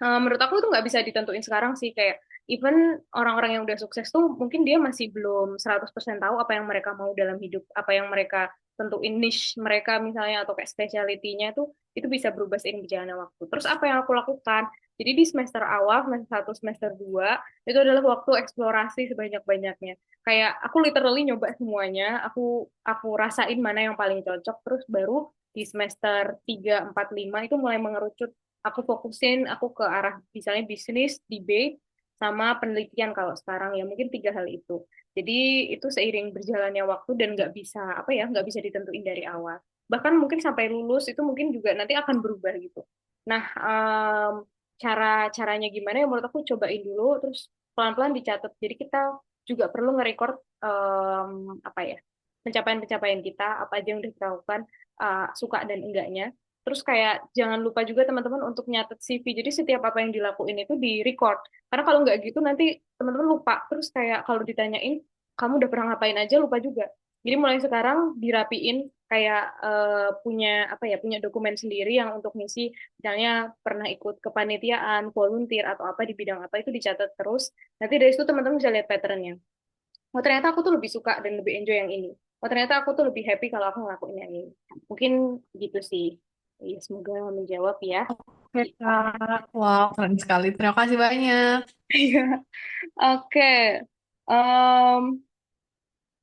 menurut aku itu nggak bisa ditentuin sekarang sih kayak even orang-orang yang udah sukses tuh mungkin dia masih belum 100% tahu apa yang mereka mau dalam hidup, apa yang mereka tentuin niche mereka misalnya atau kayak specialty-nya tuh itu bisa berubah seiring berjalannya waktu. Terus apa yang aku lakukan? Jadi di semester awal, semester 1, semester 2 itu adalah waktu eksplorasi sebanyak-banyaknya. Kayak aku literally nyoba semuanya, aku rasain mana yang paling cocok, terus baru di semester 3, 4, 5 itu mulai mengerucut aku fokusin aku ke arah misalnya bisnis, debate, sama penelitian kalau sekarang ya mungkin 3 hal itu. Jadi itu seiring berjalannya waktu dan nggak bisa apa ya nggak bisa ditentuin dari awal. Bahkan mungkin sampai lulus itu mungkin juga nanti akan berubah gitu. Nah, cara-caranya gimana ya menurut aku cobain dulu terus pelan-pelan dicatat. Jadi kita juga perlu nge-record apa ya pencapaian-pencapaian kita, apa aja yang udah kita lakukan, suka dan enggaknya. Terus kayak jangan lupa juga teman-teman untuk nyatet CV. Jadi setiap apa yang dilakuin itu di record. Karena kalau nggak gitu nanti teman-teman lupa. Terus kayak kalau ditanyain kamu udah pernah ngapain aja lupa juga. Jadi mulai sekarang dirapiin kayak punya apa ya punya dokumen sendiri yang untuk ngisi misalnya pernah ikut kepanitiaan, volunteer atau apa di bidang apa itu dicatat terus. Nanti dari situ teman-teman bisa lihat patternnya. Oh ternyata aku tuh lebih suka dan lebih enjoy yang ini. Oh ternyata aku tuh lebih happy kalau aku ngelakuin yang ini. Mungkin gitu sih. Ya, semoga menjawab ya. Oke, Kak. Wow, keren sekali. Terima kasih banyak. Iya. Oke. Em,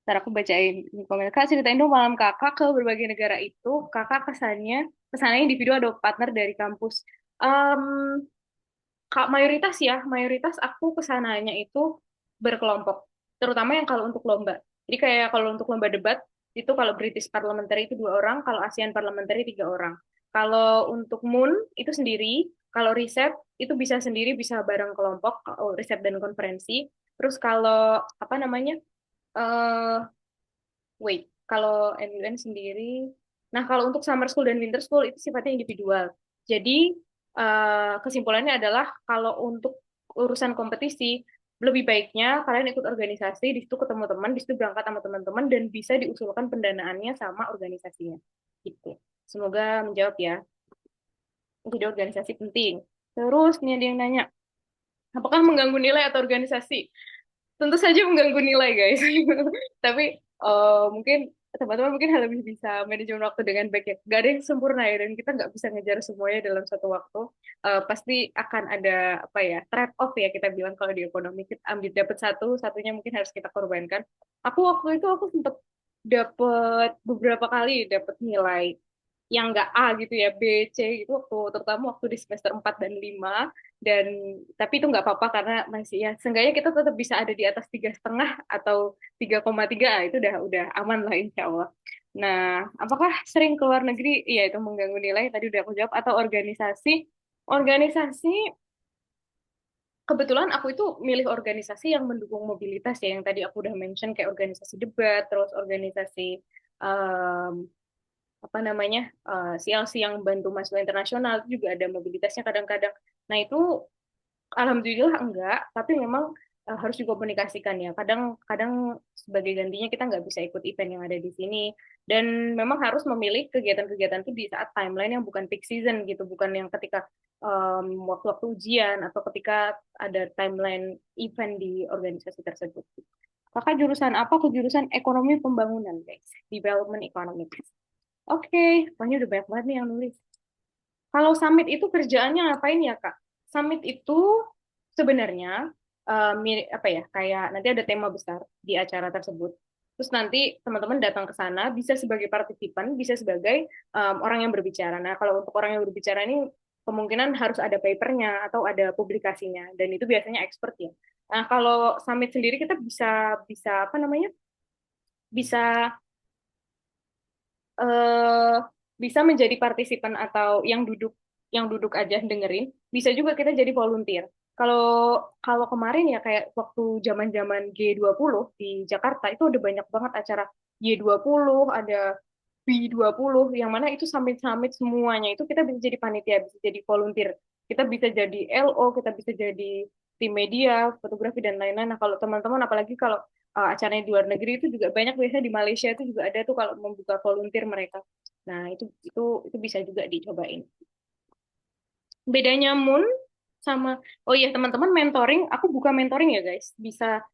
Ntar aku bacain komen. Kak, ceritain dong malam kakak ke berbagai negara itu, kakak kesannya individu atau partner dari kampus. Em, Kak, mayoritas aku kesananya itu berkelompok. Terutama yang kalau untuk lomba. Jadi kayak kalau untuk lomba debat, itu kalau British Parliamentary itu 2 orang, kalau ASEAN Parliamentary 3 orang. Kalau untuk Moon itu sendiri, kalau riset itu bisa sendiri, bisa bareng kelompok, kalau riset dan konferensi. Terus kalau apa namanya? eh kalau MUN sendiri, nah kalau untuk summer school dan winter school itu sifatnya individual. Jadi kesimpulannya adalah kalau untuk urusan kompetisi, lebih baiknya kalian ikut organisasi, di situ ketemu teman, di situ berangkat sama teman-teman, dan bisa diusulkan pendanaannya sama organisasinya. Gitu. Semoga menjawab ya. Jadi organisasi penting. Terus nih ada yang nanya, apakah mengganggu nilai atau organisasi? Tentu saja mengganggu nilai guys. Tapi mungkin teman-teman mungkin lebih bisa manajemen waktu dengan baik ya. Gak ada yang sempurna ya dan kita nggak bisa ngejar semuanya dalam satu waktu. Pasti akan ada apa ya trade off ya kita bilang kalau di ekonomi kita ambil dapat satu, satunya mungkin harus kita korbankan. Waktu itu aku sempat dapat beberapa kali dapat nilai yang nggak A gitu ya, B, C gitu terutama waktu di semester 4 dan 5 dan tapi itu nggak apa-apa karena masih ya seenggaknya kita tetap bisa ada di atas 3,5 atau 3,3 itu udah aman lah insya Allah. Nah, apakah sering keluar negeri? Iya itu mengganggu nilai tadi udah aku jawab atau organisasi? Organisasi kebetulan aku itu milih organisasi yang mendukung mobilitas ya yang tadi aku udah mention kayak organisasi debat terus organisasi apa namanya CLC yang bantu mahasiswa internasional itu juga ada mobilitasnya kadang-kadang. Nah itu alhamdulillah enggak, tapi memang harus dikomunikasikan ya. Kadang-kadang sebagai gantinya kita nggak bisa ikut event yang ada di sini dan memang harus memilih kegiatan-kegiatan itu di saat timeline yang bukan peak season gitu, bukan yang ketika waktu-waktu ujian atau ketika ada timeline event di organisasi tersebut. Kakak jurusan apa? Aku jurusan ekonomi pembangunan, guys. Development Economics. Oke, pokoknya udah banyak banget nih yang nulis. Kalau summit itu kerjaannya ngapain ya, Kak? Summit itu sebenarnya apa ya, kayak nanti ada tema besar di acara tersebut. Terus nanti teman-teman datang ke sana, bisa sebagai partisipan, bisa sebagai orang yang berbicara. Nah, kalau untuk orang yang berbicara ini kemungkinan harus ada papernya atau ada publikasinya, dan itu biasanya expert ya. Nah, kalau summit sendiri kita bisa bisa apa namanya? Bisa eh bisa menjadi partisipan atau yang duduk aja dengerin, bisa juga kita jadi volunteer. Kalau kalau kemarin ya kayak waktu zaman-zaman G20 di Jakarta itu ada banyak banget acara G20, ada B20 yang mana itu summit-summit semuanya itu kita bisa jadi panitia, bisa jadi volunteer. Kita bisa jadi LO, kita bisa jadi tim media, fotografi dan lain-lain. Nah, kalau teman-teman apalagi kalau acaranya di luar negeri itu juga banyak biasanya di Malaysia itu juga ada tuh kalau membuka volunteer mereka. Nah, itu bisa juga dicobain. Bedanya Moon sama oh iya teman-teman mentoring, aku buka mentoring ya guys. Bisa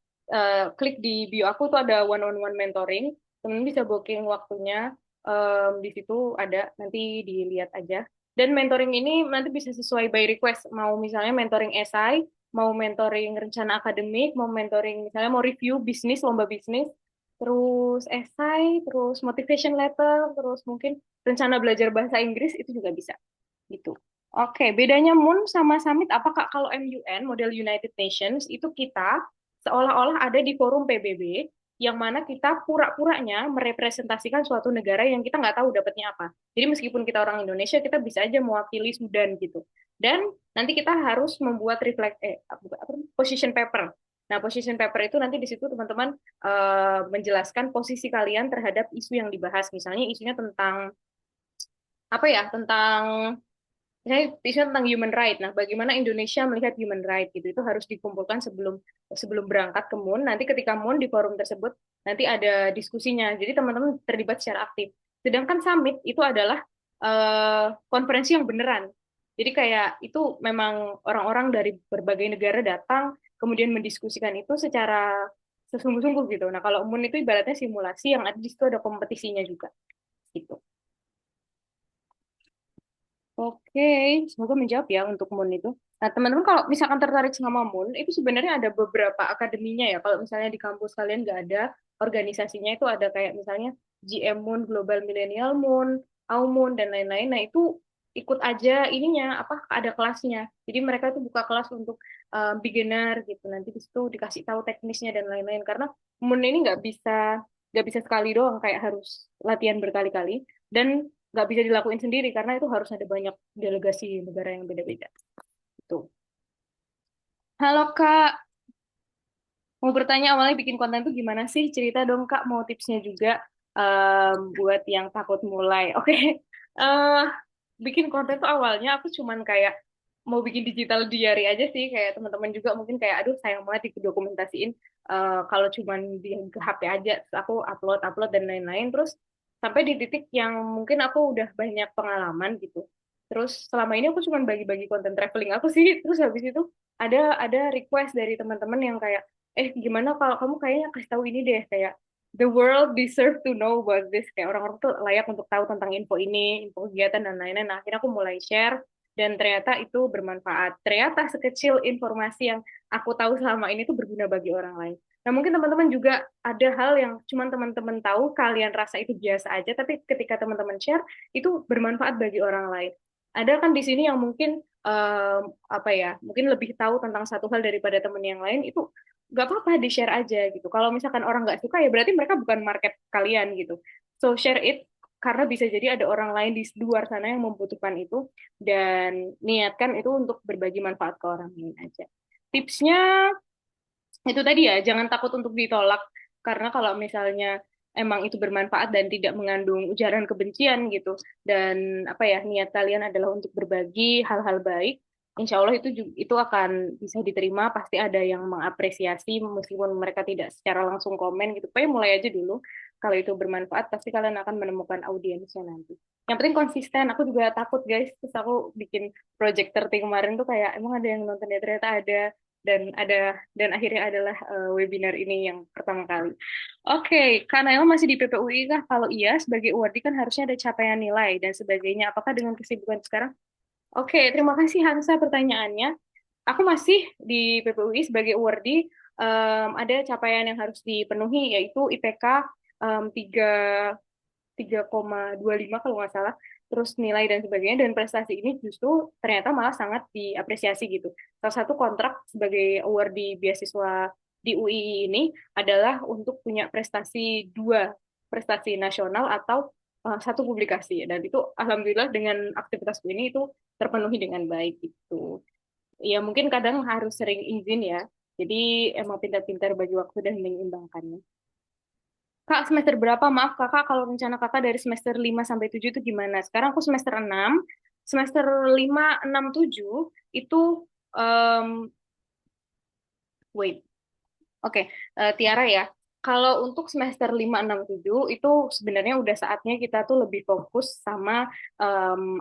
klik di bio aku tuh ada one on one mentoring. Teman bisa booking waktunya. Di situ ada nanti dilihat aja. Dan mentoring ini nanti bisa sesuai by request. Mau misalnya mentoring esai, mau mentoring rencana akademik, mau mentoring misalnya mau review bisnis, lomba bisnis, terus esai, terus motivation letter, terus mungkin rencana belajar bahasa Inggris itu juga bisa gitu. Oke, bedanya MUN sama Summit apa Kak? Kalau MUN, Model United Nations, itu kita seolah-olah ada di forum PBB, yang mana kita pura-puranya merepresentasikan suatu negara yang kita nggak tahu dapatnya apa. Jadi meskipun kita orang Indonesia, kita bisa aja mewakili Sudan gitu. Dan nanti kita harus membuat position paper. Nah, position paper itu nanti di situ teman-teman menjelaskan posisi kalian terhadap isu yang dibahas. Misalnya isunya tentang apa ya? Tentang misalnya isu tentang human right. Nah, bagaimana Indonesia melihat human right gitu itu harus dikumpulkan sebelum sebelum berangkat ke MUN. Nanti ketika MUN di forum tersebut nanti ada diskusinya. Jadi teman-teman terlibat secara aktif. Sedangkan summit itu adalah konferensi yang beneran. Jadi kayak itu memang orang-orang dari berbagai negara datang kemudian mendiskusikan itu secara sesungguh-sungguh gitu. Nah, kalau MUN itu ibaratnya simulasi yang ada di situ ada kompetisinya juga gitu. Oke, semoga menjawab ya untuk Moon itu. Nah, teman-teman kalau misalkan tertarik sama Moon, itu sebenarnya ada beberapa akademinya ya. Kalau misalnya di kampus kalian nggak ada organisasinya, itu ada kayak misalnya GM Moon, Global Millennial Moon, Moon, dan lain-lain. Nah, itu ikut aja ininya, apa, ada kelasnya. Jadi mereka tuh buka kelas untuk beginner gitu. Nanti di situ dikasih tahu teknisnya dan lain-lain. Karena Moon ini nggak bisa sekali doang, kayak harus latihan berkali-kali. Dan nggak bisa dilakuin sendiri karena itu harus ada banyak delegasi negara yang beda-beda. Itu. Halo Kak, mau bertanya awalnya bikin konten tuh gimana sih? Cerita dong Kak, mau tipsnya juga buat yang takut mulai. Oke, Eh, bikin konten tuh awalnya aku cuman kayak mau bikin digital diary aja sih, kayak teman-teman juga mungkin kayak aduh sayang banget dokumentasiin kalau cuman di ke HP aja, terus aku upload upload dan lain-lain, terus sampai di titik yang mungkin aku udah banyak pengalaman gitu. Terus selama ini aku cuman bagi-bagi konten traveling aku sih, terus habis itu ada request dari teman-teman yang kayak gimana kalau kamu kayaknya kasih tahu ini deh, kayak the world deserve to know about this, kayak orang-orang tuh layak untuk tahu tentang info ini, info kegiatan dan lain-lain. Nah, akhirnya aku mulai share dan ternyata itu bermanfaat. Ternyata sekecil informasi yang aku tahu selama ini tuh berguna bagi orang lain. Nah, mungkin teman-teman juga ada hal yang cuma teman-teman tahu, kalian rasa itu biasa aja, tapi ketika teman-teman share, itu bermanfaat bagi orang lain. Ada kan di sini yang mungkin apa ya, mungkin lebih tahu tentang satu hal daripada teman yang lain, itu nggak apa-apa di share aja gitu. Kalau misalkan orang nggak suka ya berarti mereka bukan market kalian gitu. So share it karena bisa jadi ada orang lain di luar sana yang membutuhkan itu, dan niatkan itu untuk berbagi manfaat ke orang lain aja. Tipsnya itu tadi ya, jangan takut untuk ditolak, karena kalau misalnya emang itu bermanfaat dan tidak mengandung ujaran kebencian gitu, dan apa ya, niat kalian adalah untuk berbagi hal-hal baik, insya Allah itu akan bisa diterima, pasti ada yang mengapresiasi meskipun mereka tidak secara langsung komen gitu. Pokoknya mulai aja dulu, kalau itu bermanfaat pasti kalian akan menemukan audiensnya nanti. Yang penting konsisten. Aku juga takut guys, terus aku bikin project 30 kemarin tuh kayak emang ada yang nonton ya, ternyata dan akhirnya adalah webinar ini yang pertama kali. Oke, Kak Naila masih di PPUI kah? Kalau iya, sebagai UARDI kan harusnya ada capaian nilai dan sebagainya. Apakah dengan kesibukan sekarang? Oke, terima kasih Hansa pertanyaannya. Aku masih di PPUI sebagai UARDI, ada capaian yang harus dipenuhi yaitu IPK 3 3,25 kalau nggak salah, terus nilai dan sebagainya, dan prestasi ini justru ternyata malah sangat diapresiasi gitu. Salah satu kontrak sebagai award di beasiswa di UII ini adalah untuk punya prestasi dua, prestasi nasional atau satu publikasi, dan itu alhamdulillah dengan aktivitasku ini itu terpenuhi dengan baik gitu. Ya mungkin kadang harus sering izin ya, jadi emang pintar-pintar bagi waktu dan menyeimbangkannya. Kak, semester berapa? Maaf kakak, kalau rencana kakak dari semester 5 sampai 7 itu gimana? Sekarang aku semester 6. Semester 5, 6, 7 itu, um, wait, oke, Tiara ya. Kalau untuk semester 5, 6, 7 itu sebenarnya udah saatnya kita tuh lebih fokus sama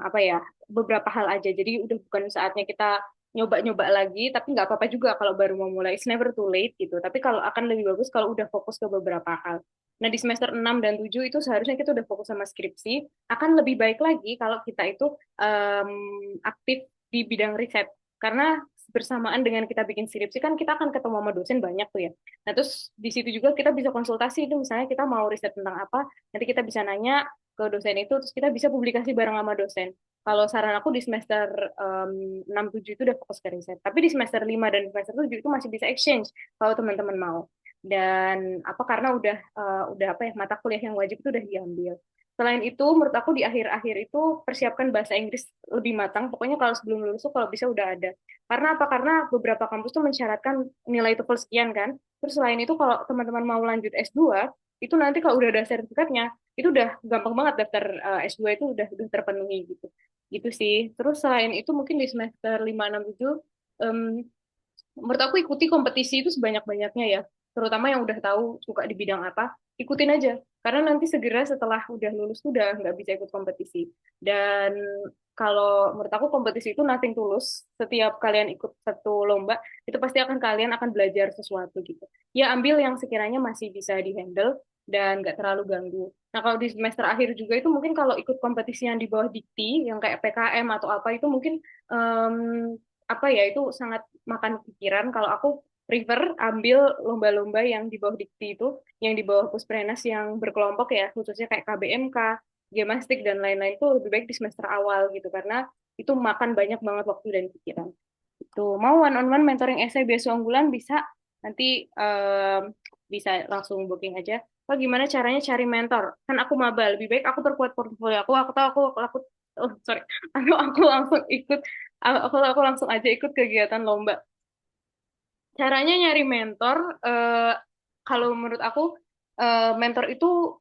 apa ya, beberapa hal aja. Jadi udah bukan saatnya kita nyoba-nyoba lagi, tapi nggak apa-apa juga kalau baru mau mulai. It's never too late gitu. Tapi kalau akan lebih bagus kalau udah fokus ke beberapa hal. Nah, di semester 6 dan 7 itu seharusnya kita udah fokus sama skripsi. Akan lebih baik lagi kalau kita itu aktif di bidang riset. Karena bersamaan dengan kita bikin skripsi kan kita akan ketemu sama dosen banyak tuh ya. Nah, terus di situ juga kita bisa konsultasi itu, misalnya kita mau riset tentang apa, nanti kita bisa nanya ke dosen itu, terus kita bisa publikasi bareng sama dosen. Kalau saran aku di semester 6-7 itu udah fokus ke riset. Tapi di semester 5 dan semester 7 itu masih bisa exchange kalau teman-teman mau. Dan apa, karena udah apa ya, mata kuliah yang wajib itu udah diambil. Selain itu, menurut aku di akhir-akhir itu persiapkan bahasa Inggris lebih matang. Pokoknya kalau sebelum lulus tuh kalau bisa udah ada. Karena apa? Karena beberapa kampus tuh mensyaratkan nilai TOEFL sekian kan. Terus selain itu kalau teman-teman mau lanjut S2, itu nanti kalau udah ada sertifikatnya, itu udah gampang banget daftar S2 itu udah terpenuhi gitu. Gitu sih. Terus selain itu mungkin di semester 5 6 7 menurut aku ikuti kompetisi itu sebanyak-banyaknya ya. Terutama yang udah tahu suka di bidang apa, ikutin aja. Karena nanti segera setelah udah lulus tuh udah nggak bisa ikut kompetisi. Dan kalau menurut aku kompetisi itu nothing tulus. Setiap kalian ikut satu lomba, itu pasti kalian akan belajar sesuatu gitu. Ya ambil yang sekiranya masih bisa dihandle. dan nggak terlalu ganggu. Nah, kalau di semester akhir juga itu mungkin kalau ikut kompetisi yang di bawah dikti, yang kayak PKM atau apa itu mungkin em, apa ya itu sangat makan pikiran. Kalau aku prefer ambil lomba-lomba yang di bawah dikti itu, yang di bawah Pusprenas yang berkelompok ya, khususnya kayak KBMK, Gemastik dan lain-lain itu lebih baik di semester awal gitu karena itu makan banyak banget waktu dan pikiran. Itu mau one on one mentoring essay biasa unggulan bisa nanti bisa langsung booking aja. Oh, gimana caranya cari mentor? Kan aku maba, lebih baik aku perkuat portofolio aku tahu aku oh sorry, aku langsung ikut aku langsung aja ikut kegiatan lomba. Caranya nyari mentor, kalau menurut aku mentor itu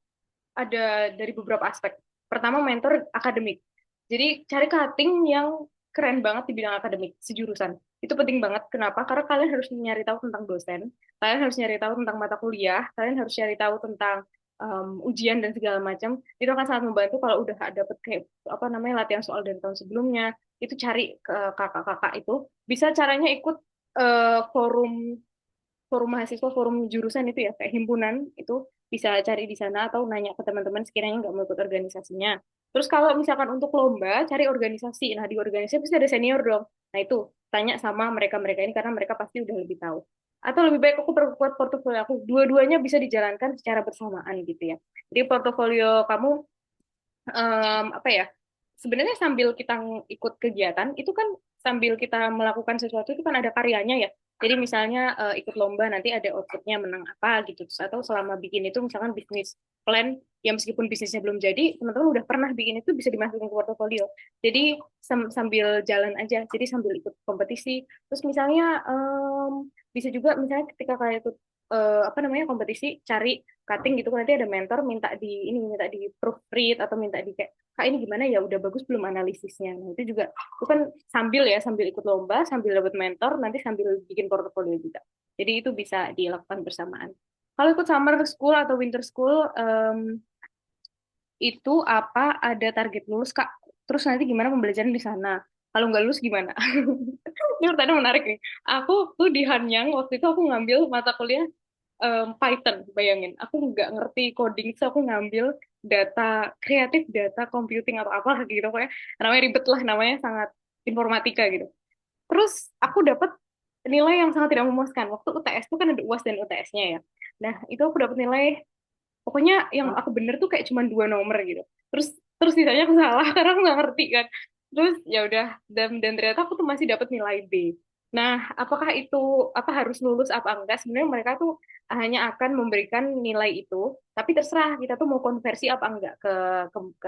ada dari beberapa aspek. Pertama, mentor akademik. Jadi cari cutting yang keren banget di bidang akademik, sejurusan. Itu penting banget. Kenapa? Karena kalian harus nyari tahu tentang dosen, kalian harus nyari tahu tentang mata kuliah, kalian harus nyari tahu tentang ujian dan segala macam. Itu akan sangat membantu kalau udah dapet kayak apa namanya latihan soal dari tahun sebelumnya. Itu cari ke kakak-kakak itu. Bisa caranya ikut forum forum mahasiswa, forum jurusan itu ya, kayak himpunan itu bisa cari di sana atau nanya ke teman-teman sekiranya nggak mau ikut organisasinya. Terus kalau misalkan untuk lomba, cari organisasi. Nah, di organisasi pasti ada senior dong. Nah, itu tanya sama mereka-mereka ini karena mereka pasti udah lebih tahu. Atau lebih baik aku perkuat portofolio aku. Dua-duanya bisa dijalankan secara bersamaan gitu ya. Jadi portofolio kamu apa ya sebenarnya sambil kita ikut kegiatan itu kan sambil kita melakukan sesuatu itu kan ada karyanya ya jadi misalnya ikut lomba nanti ada outputnya menang apa gitu terus atau selama bikin itu misalkan bisnis plan ya meskipun bisnisnya belum jadi teman-teman udah pernah bikin itu bisa dimasukin ke portofolio jadi sambil jalan aja jadi sambil ikut kompetisi terus misalnya bisa juga misalnya ketika kalian ikut apa namanya kompetisi cari cutting gitu kan nanti ada mentor minta di ini minta di proofread atau minta di kayak kak ini gimana ya udah bagus belum analisisnya nah, itu juga itu kan sambil ya sambil ikut lomba sambil dapat mentor nanti sambil bikin portofolio juga jadi itu bisa dilakukan bersamaan kalau ikut summer school atau winter school itu apa ada target lulus kak terus nanti gimana pembelajaran di sana kalau nggak lulus gimana ini pertanyaan menarik nih aku tuh di Hanyang waktu itu aku ngambil mata kuliah Python, bayangin. Aku nggak ngerti coding, so aku ngambil data kreatif, data computing atau apa gitu, pokoknya namanya ribet lah, namanya sangat informatika gitu. Terus aku dapat nilai yang sangat tidak memuaskan. Waktu UTS itu kan ada UAS dan UTS-nya ya. Nah, itu aku dapat nilai, pokoknya yang aku bener tuh kayak cuma dua nomor gitu. Terus terus sisanya aku salah karena aku nggak ngerti kan. Terus ya udah dan ternyata aku tuh masih dapat nilai B. Nah, apakah itu apa harus lulus apa enggak? Sebenarnya mereka tuh hanya akan memberikan nilai itu, tapi terserah kita tuh mau konversi apa enggak ke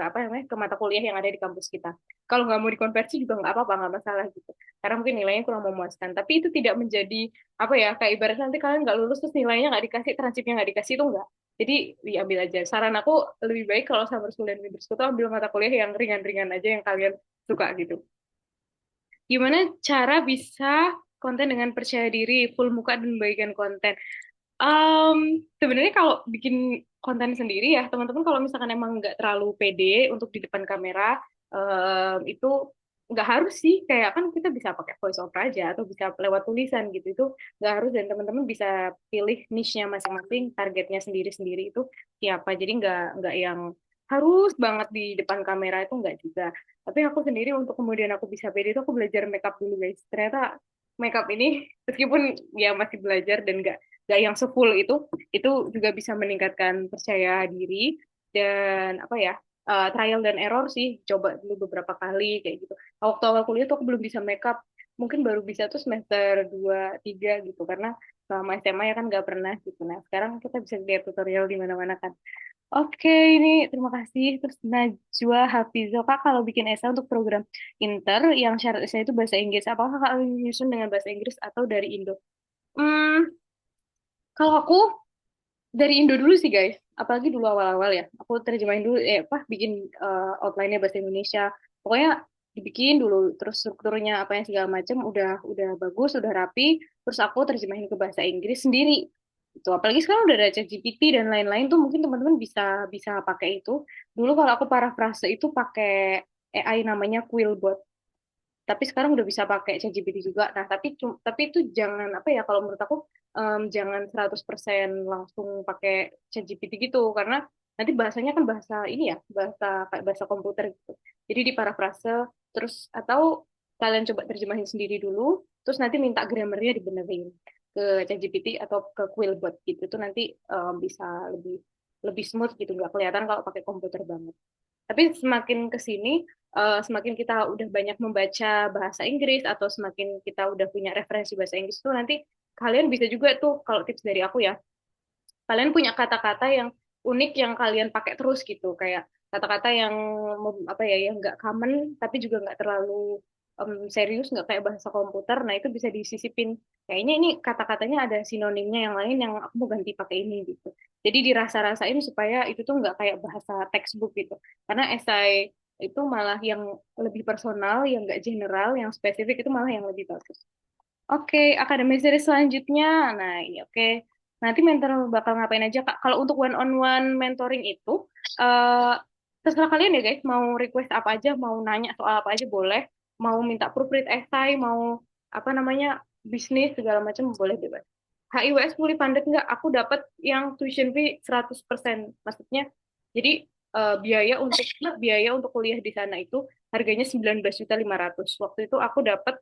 apa namanya ke mata kuliah yang ada di kampus kita. Kalau nggak mau dikonversi juga nggak apa-apa, nggak masalah gitu. Karena mungkin nilainya kurang memuaskan. Tapi itu tidak menjadi apa ya kayak ibaratnya nanti kalian nggak lulus terus nilainya nggak dikasih, transkripnya nggak dikasih itu enggak. Jadi diambil aja. Saran aku lebih baik kalau summer school dan winter school tuh ambil mata kuliah yang ringan-ringan aja yang kalian suka gitu. Gimana cara bisa konten dengan percaya diri, full muka dan bagikan konten? Sebenarnya kalau bikin konten sendiri ya, teman-teman kalau misalkan emang nggak terlalu pede untuk di depan kamera, itu nggak harus sih. Kayak kan kita bisa pakai voice over aja atau bisa lewat tulisan gitu. Itu nggak harus dan teman-teman bisa pilih niche-nya masing-masing, targetnya sendiri-sendiri itu siapa. Jadi nggak yang harus banget di depan kamera itu nggak juga. Tapi aku sendiri untuk kemudian aku bisa pede itu aku belajar makeup dulu guys. Ternyata makeup ini meskipun ya masih belajar dan nggak yang sefull itu juga bisa meningkatkan percaya diri dan apa ya trial dan error sih coba dulu beberapa kali kayak gitu waktu awal kuliah tuh aku belum bisa makeup mungkin baru bisa tuh semester 2 3 gitu karena selama SMA ya kan nggak pernah gitu nah sekarang kita bisa lihat tutorial di mana-mana kan oke ini terima kasih terus Najwa Hafizo kak kalau bikin esai untuk program inter yang syarat esai itu bahasa Inggris apakah kakak menyusun dengan bahasa Inggris atau dari Indo hmm, kalau aku dari Indo dulu sih guys, apalagi dulu awal-awal ya. Aku terjemahin dulu, apa bikin outline-nya bahasa Indonesia. Pokoknya dibikin dulu, terus strukturnya apa yang segala macam udah bagus, udah rapi. Terus aku terjemahin ke bahasa Inggris sendiri. Itu apalagi sekarang udah ada ChatGPT dan lain-lain tuh mungkin teman-teman bisa bisa pakai itu. Dulu kalau aku parafrase itu pakai AI namanya Quillbot. Tapi sekarang udah bisa pakai ChatGPT juga. Nah, tapi itu jangan apa ya kalau menurut aku jangan 100% langsung pakai ChatGPT gitu, karena nanti bahasanya kan bahasa ini ya, bahasa kayak bahasa komputer gitu. Jadi diparafrase, terus atau kalian coba terjemahin sendiri dulu, terus nanti minta grammarnya dibenerin ke ChatGPT atau ke Quillbot gitu, tuh nanti bisa lebih lebih smooth gitu, nggak kelihatan kalau pakai komputer banget. Tapi semakin ke sini, semakin kita udah banyak membaca bahasa Inggris atau semakin kita udah punya referensi bahasa Inggris tuh nanti kalian bisa juga tuh, kalau tips dari aku ya, kalian punya kata-kata yang unik yang kalian pakai terus gitu, kayak kata-kata yang apa ya, yang nggak common tapi juga nggak terlalu serius, nggak kayak bahasa komputer. Nah itu bisa disisipin, kayaknya ini kata-katanya ada sinonimnya yang lain yang aku mau ganti pakai ini gitu. Jadi dirasa-rasain supaya itu tuh nggak kayak bahasa textbook gitu, karena esai itu malah yang lebih personal, yang nggak general, yang spesifik itu malah yang lebih bagus. Oke, akademi series selanjutnya. Nah, ini oke. Nanti mentor bakal ngapain aja, Kak? Kalau untuk one on one mentoring itu, eh terserah kalian ya, guys. Mau request apa aja, mau nanya soal apa aja boleh. Mau minta proofread essay, mau apa namanya, bisnis, segala macam boleh bebas. HIWS fully funded nggak? Aku dapat yang tuition fee 100%. Maksudnya, jadi biaya untuk kuliah di sana itu harganya 19.500.000. Waktu itu aku dapat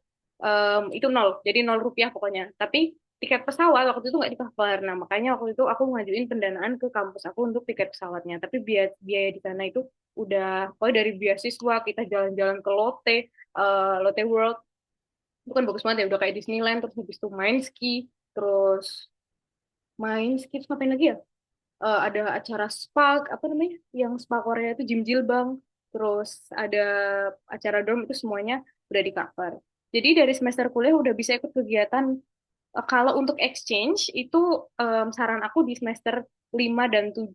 itu nol, jadi 0 rupiah pokoknya. Tapi tiket pesawat waktu itu nggak di cover. Nah, makanya waktu itu aku ngajuin pendanaan ke kampus aku untuk tiket pesawatnya. Tapi biaya, biaya di sana itu udah, pokoknya dari beasiswa, kita jalan-jalan ke Lotte, Lotte World, itu kan bagus banget ya, udah kayak Disneyland, terus habis itu terus main ski, terus ngapain lagi ya? Ada acara spa, apa namanya, yang spa Korea itu Jim Jilbang, terus ada acara dorm, itu semuanya udah di cover. Jadi dari semester kuliah udah bisa ikut kegiatan. Kalau untuk exchange itu saran aku di semester 5 dan 7.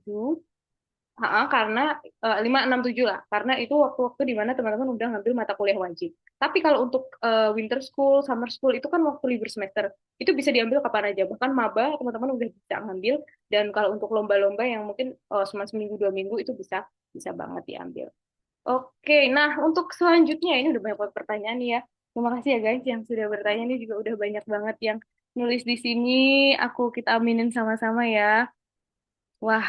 Karena 5, 6, 7 lah. Karena itu waktu-waktu di mana teman-teman udah ngambil mata kuliah wajib. Tapi kalau untuk winter school, summer school itu kan waktu libur semester. Itu bisa diambil kapan aja. Bahkan maba teman-teman udah bisa ngambil. Dan kalau untuk lomba-lomba yang mungkin cuma seminggu 2 minggu itu bisa bisa banget diambil. Oke, nah untuk selanjutnya ini udah banyak banget pertanyaan nih ya. Terima kasih ya guys yang sudah bertanya, ini juga udah banyak banget yang nulis di sini. Kita aminin sama-sama ya. Wah,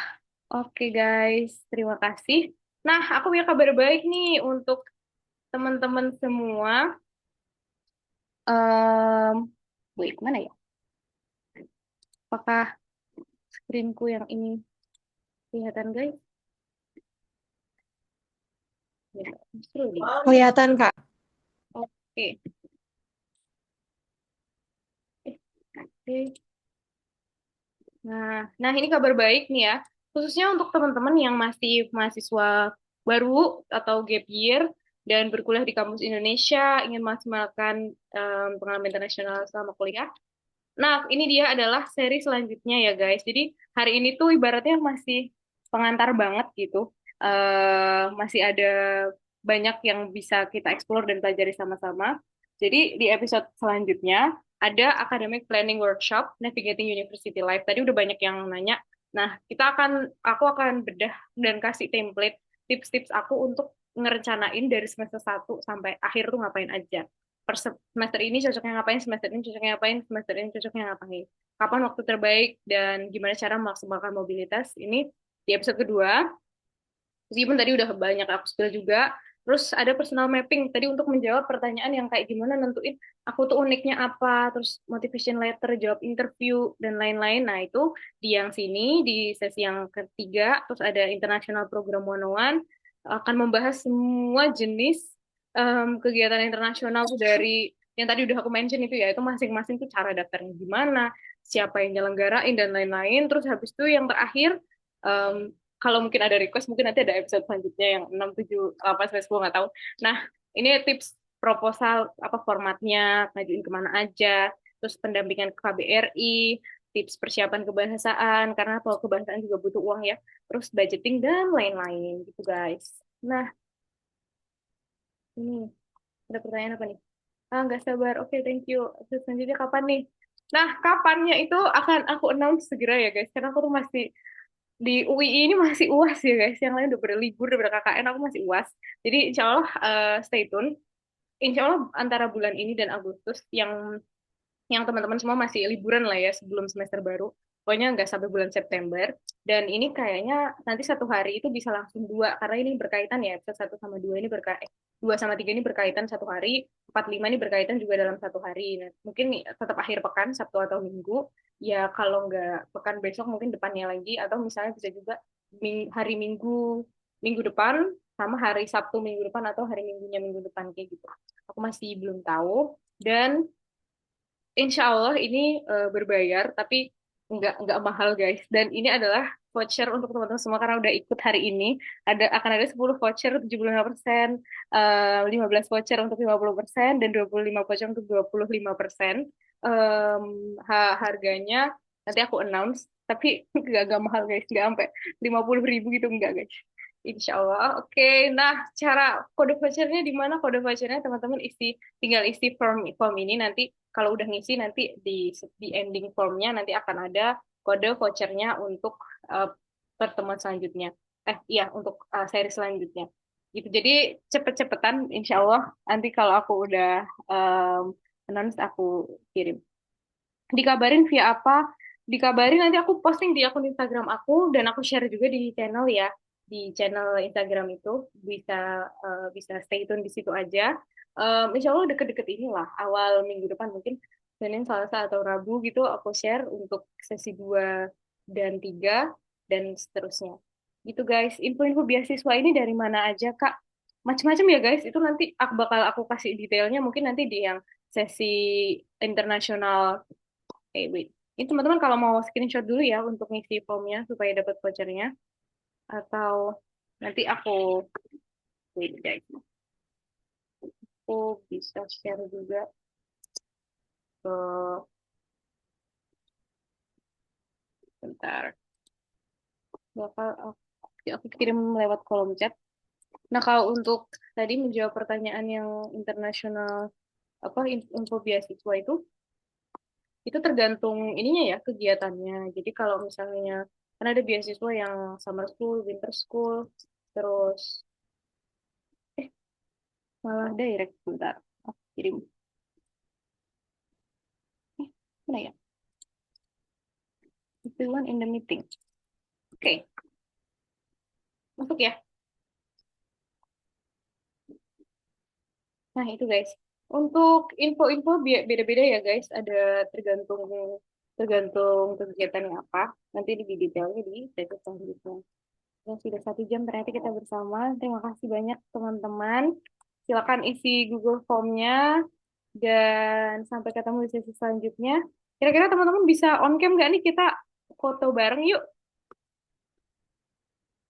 oke guys, terima kasih. Nah, aku punya kabar baik nih untuk teman-teman semua. Wait, mana ya? Apakah screenku yang ini kelihatan guys? Ya, justru nih. Kelihatan, Kak. Oke. Oke. Nah, ini kabar baik nih ya, khususnya untuk teman-teman yang masih mahasiswa baru atau gap year dan berkuliah di kampus Indonesia, ingin maksimalkan pengalaman internasional selama kuliah. Nah, ini dia adalah seri selanjutnya ya guys. Jadi hari ini tuh ibaratnya masih pengantar banget gitu. Masih ada banyak yang bisa kita explore dan pelajari sama-sama. Jadi di episode selanjutnya ada Academic Planning Workshop Navigating University Life. Tadi udah banyak yang nanya. Nah, aku akan bedah dan kasih template tips-tips aku untuk ngerencanain dari semester 1 sampai akhir tuh ngapain aja. Per semester ini cocoknya ngapain, semester ini cocoknya ngapain, semester ini cocoknya ngapain. Kapan waktu terbaik dan gimana cara memaksimalkan mobilitas. Ini di episode kedua. Meskipun tadi udah banyak aku spill juga. Terus ada personal mapping tadi untuk menjawab pertanyaan yang kayak gimana nentuin aku tuh uniknya apa, terus motivation letter, jawab interview, dan lain-lain. Nah, itu di yang sini, di sesi yang ketiga. Terus ada International Program 101, akan membahas semua jenis kegiatan internasional tuh, dari yang tadi udah aku mention itu ya, itu masing-masing tuh cara daftarnya gimana, siapa yang nyelenggarain, dan lain-lain. Terus habis itu yang terakhir, em, kalau mungkin ada request, mungkin nanti ada episode selanjutnya yang 6, 7, 8, 10, nggak tahu. Nah, ini tips proposal, apa formatnya, ngajuin kemana aja, terus pendampingan ke KBRI, tips persiapan kebahasaan, karena kalau kebahasaan juga butuh uang ya, terus budgeting, dan lain-lain gitu guys. Nah, ini ada pertanyaan apa nih? Nggak sabar. Oke, thank you. Terus selanjutnya kapan nih? Nah, kapannya itu akan aku announce segera ya guys, karena aku tuh masih di UI ini masih UAS ya guys. Yang lain udah pada libur, udah pada KKN, aku masih UAS. Jadi insya Allah stay tune. Insya Allah antara bulan ini dan Agustus, yang teman-teman semua masih liburan lah ya sebelum semester baru. Pokoknya nggak sampai bulan September. Dan ini kayaknya nanti satu hari itu bisa langsung dua, karena ini berkaitan ya, episode 1 sama 2 ini berkaitan, 2 sama 3 ini berkaitan satu hari, 4 5 ini berkaitan juga dalam satu hari. Nah, mungkin nih, tetap akhir pekan, Sabtu atau Minggu. Ya kalau nggak pekan besok, mungkin depannya lagi, atau misalnya bisa juga hari Minggu, minggu depan, sama hari Sabtu minggu depan, atau hari Minggunya minggu depan, kayak gitu. Aku masih belum tahu. Dan insya Allah ini berbayar, tapi nggak mahal guys. Dan ini adalah voucher untuk teman-teman semua karena udah ikut hari ini. Akan ada 10 voucher 75%, 15 voucher untuk 50%, dan 25 voucher untuk 25%. Harganya nanti aku announce, tapi nggak mahal guys, nggak sampai 50.000 gitu, nggak guys. Insya Allah. Oke, nah cara kode vouchernya di mana? Kode vouchernya teman-teman tinggal isi form ini, nanti kalau udah ngisi nanti di ending formnya nanti akan ada kode vouchernya untuk uh, pertemuan selanjutnya. Iya, untuk seri selanjutnya. Gitu. Jadi cepet-cepetan, insya Allah nanti kalau aku udah um, announce aku kirim. Dikabarin via apa? Dikabarin nanti aku posting di akun Instagram aku, dan aku share juga di channel ya. Di channel Instagram itu bisa bisa stay tune di situ aja. Insya Allah deket-deket inilah awal minggu depan, mungkin Senin, Selasa atau Rabu gitu aku share untuk sesi 2 dan 3 dan seterusnya. Gitu guys. Info-info beasiswa ini dari mana aja Kak? Macam-macam ya guys. Itu nanti aku kasih detailnya mungkin nanti di yang sesi internasional. Wait. Ini teman-teman kalau mau screenshot dulu ya untuk ngisi formnya supaya dapat vouchernya. Atau nanti wait guys, aku bisa share juga ke, bentar, bakal aku kirim lewat kolom chat. Nah kalau untuk tadi menjawab pertanyaan yang internasional, apa info beasiswa itu tergantung ininya ya, kegiatannya. Jadi kalau misalnya kan ada beasiswa yang summer school, winter school, terus eh malah direct, bentar. Aku kirim. Mana ya? Everyone in the meeting. Oke, masuk ya. Nah, itu guys. Untuk info-info beda-beda ya guys. Ada tergantung tergantung kegiatannya apa. Nanti lebih detailnya di sesi selanjutnya. Ya, sudah 1 jam ternyata kita bersama. Terima kasih banyak teman-teman. Silakan isi Google Form-nya dan sampai ketemu di sesi selanjutnya. Kira-kira teman-teman bisa on cam nggak nih, kita foto bareng yuk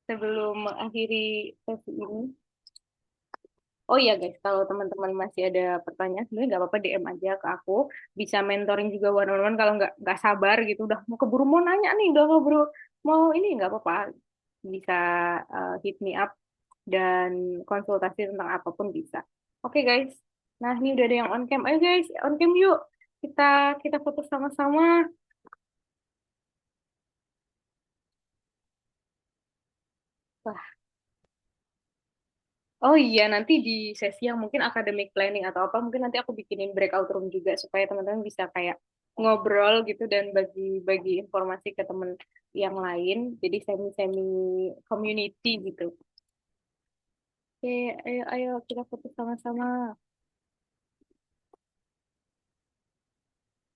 sebelum mengakhiri sesi ini. Oh iya guys, kalau teman-teman masih ada pertanyaan, sebenarnya nggak apa-apa DM aja ke aku. Bisa mentoring juga one on one kalau nggak sabar gitu. Udah mau keburu mau nanya nih, udah keburu mau ini, nggak apa-apa. Bisa hit me up dan konsultasi tentang apapun bisa. Oke guys, nah ini udah ada yang on cam. Ayo guys, on cam yuk. Kita kita foto sama-sama. Oh iya, nanti di sesi yang mungkin academic planning atau apa, mungkin nanti aku bikinin breakout room juga supaya teman-teman bisa kayak ngobrol gitu dan bagi-bagi informasi ke teman yang lain. Jadi semi-semi community gitu. Oke, ayo, ayo kita fokus sama-sama.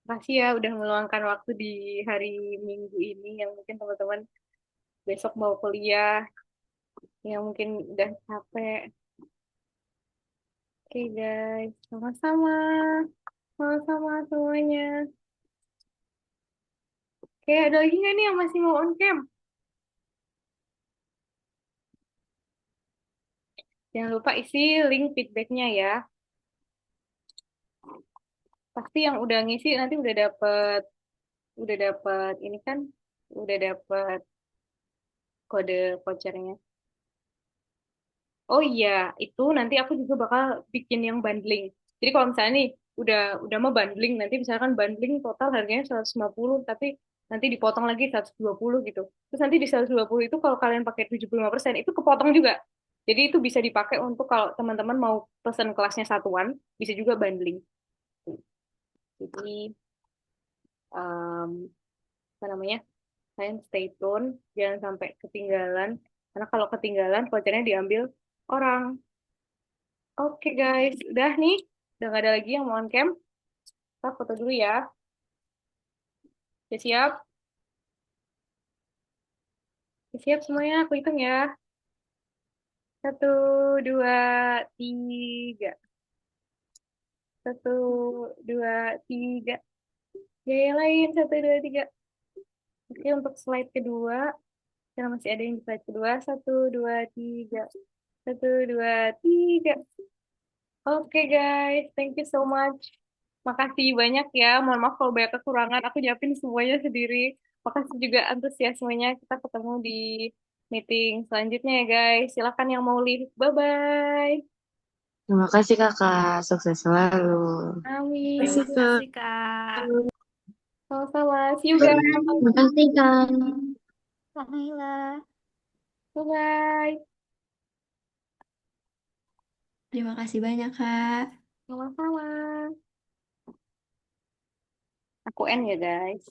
Makasih ya udah meluangkan waktu di hari Minggu ini yang mungkin teman-teman besok mau kuliah, yang mungkin udah capek. Oke guys, sama-sama. Sama-sama semuanya. Oke, ada lagi nggak nih yang masih mau on cam? Jangan lupa isi link feedbacknya ya. Pasti yang udah ngisi nanti udah dapet ini kan, udah dapet kode vouchernya. Oh iya, itu nanti aku juga bakal bikin yang bundling. Jadi kalau misalnya nih udah mau bundling, nanti misalkan bundling total harganya 150, tapi nanti dipotong lagi 120 gitu. Terus nanti di 120 itu kalau kalian pakai 75% itu kepotong juga. Jadi itu bisa dipakai untuk kalau teman-teman mau pesan kelasnya satuan, bisa juga bundling. Jadi em, apa namanya, kalian stay tune, jangan sampai ketinggalan. Karena kalau ketinggalan, vouchernya diambil orang. Oke guys, udah nih. Udah gak ada lagi yang mau on cam. Kita foto dulu ya. Udah siap? Udah siap semuanya, aku hitung ya. Satu, dua, tiga. Satu, dua, tiga. Gaya lain, satu, dua, tiga. Oke, untuk slide kedua, karena masih ada yang di slide kedua. Satu, dua, tiga. Satu, dua, tiga. Oke guys, thank you so much. Makasih banyak ya. Mohon maaf kalau banyak kekurangan. Aku nyiapin semuanya sendiri. Makasih juga antusiasmenya. Kita ketemu di meeting selanjutnya ya guys. Silakan yang mau leave. Bye-bye. Terima kasih kakak, sukses selalu. Terima Amin. kasih, Kak. Sama-sama. See you guys. Terima kasih kak. Kak Naila. Bye-bye. Terima kasih banyak, Kak. Sama-sama. Aku end ya guys.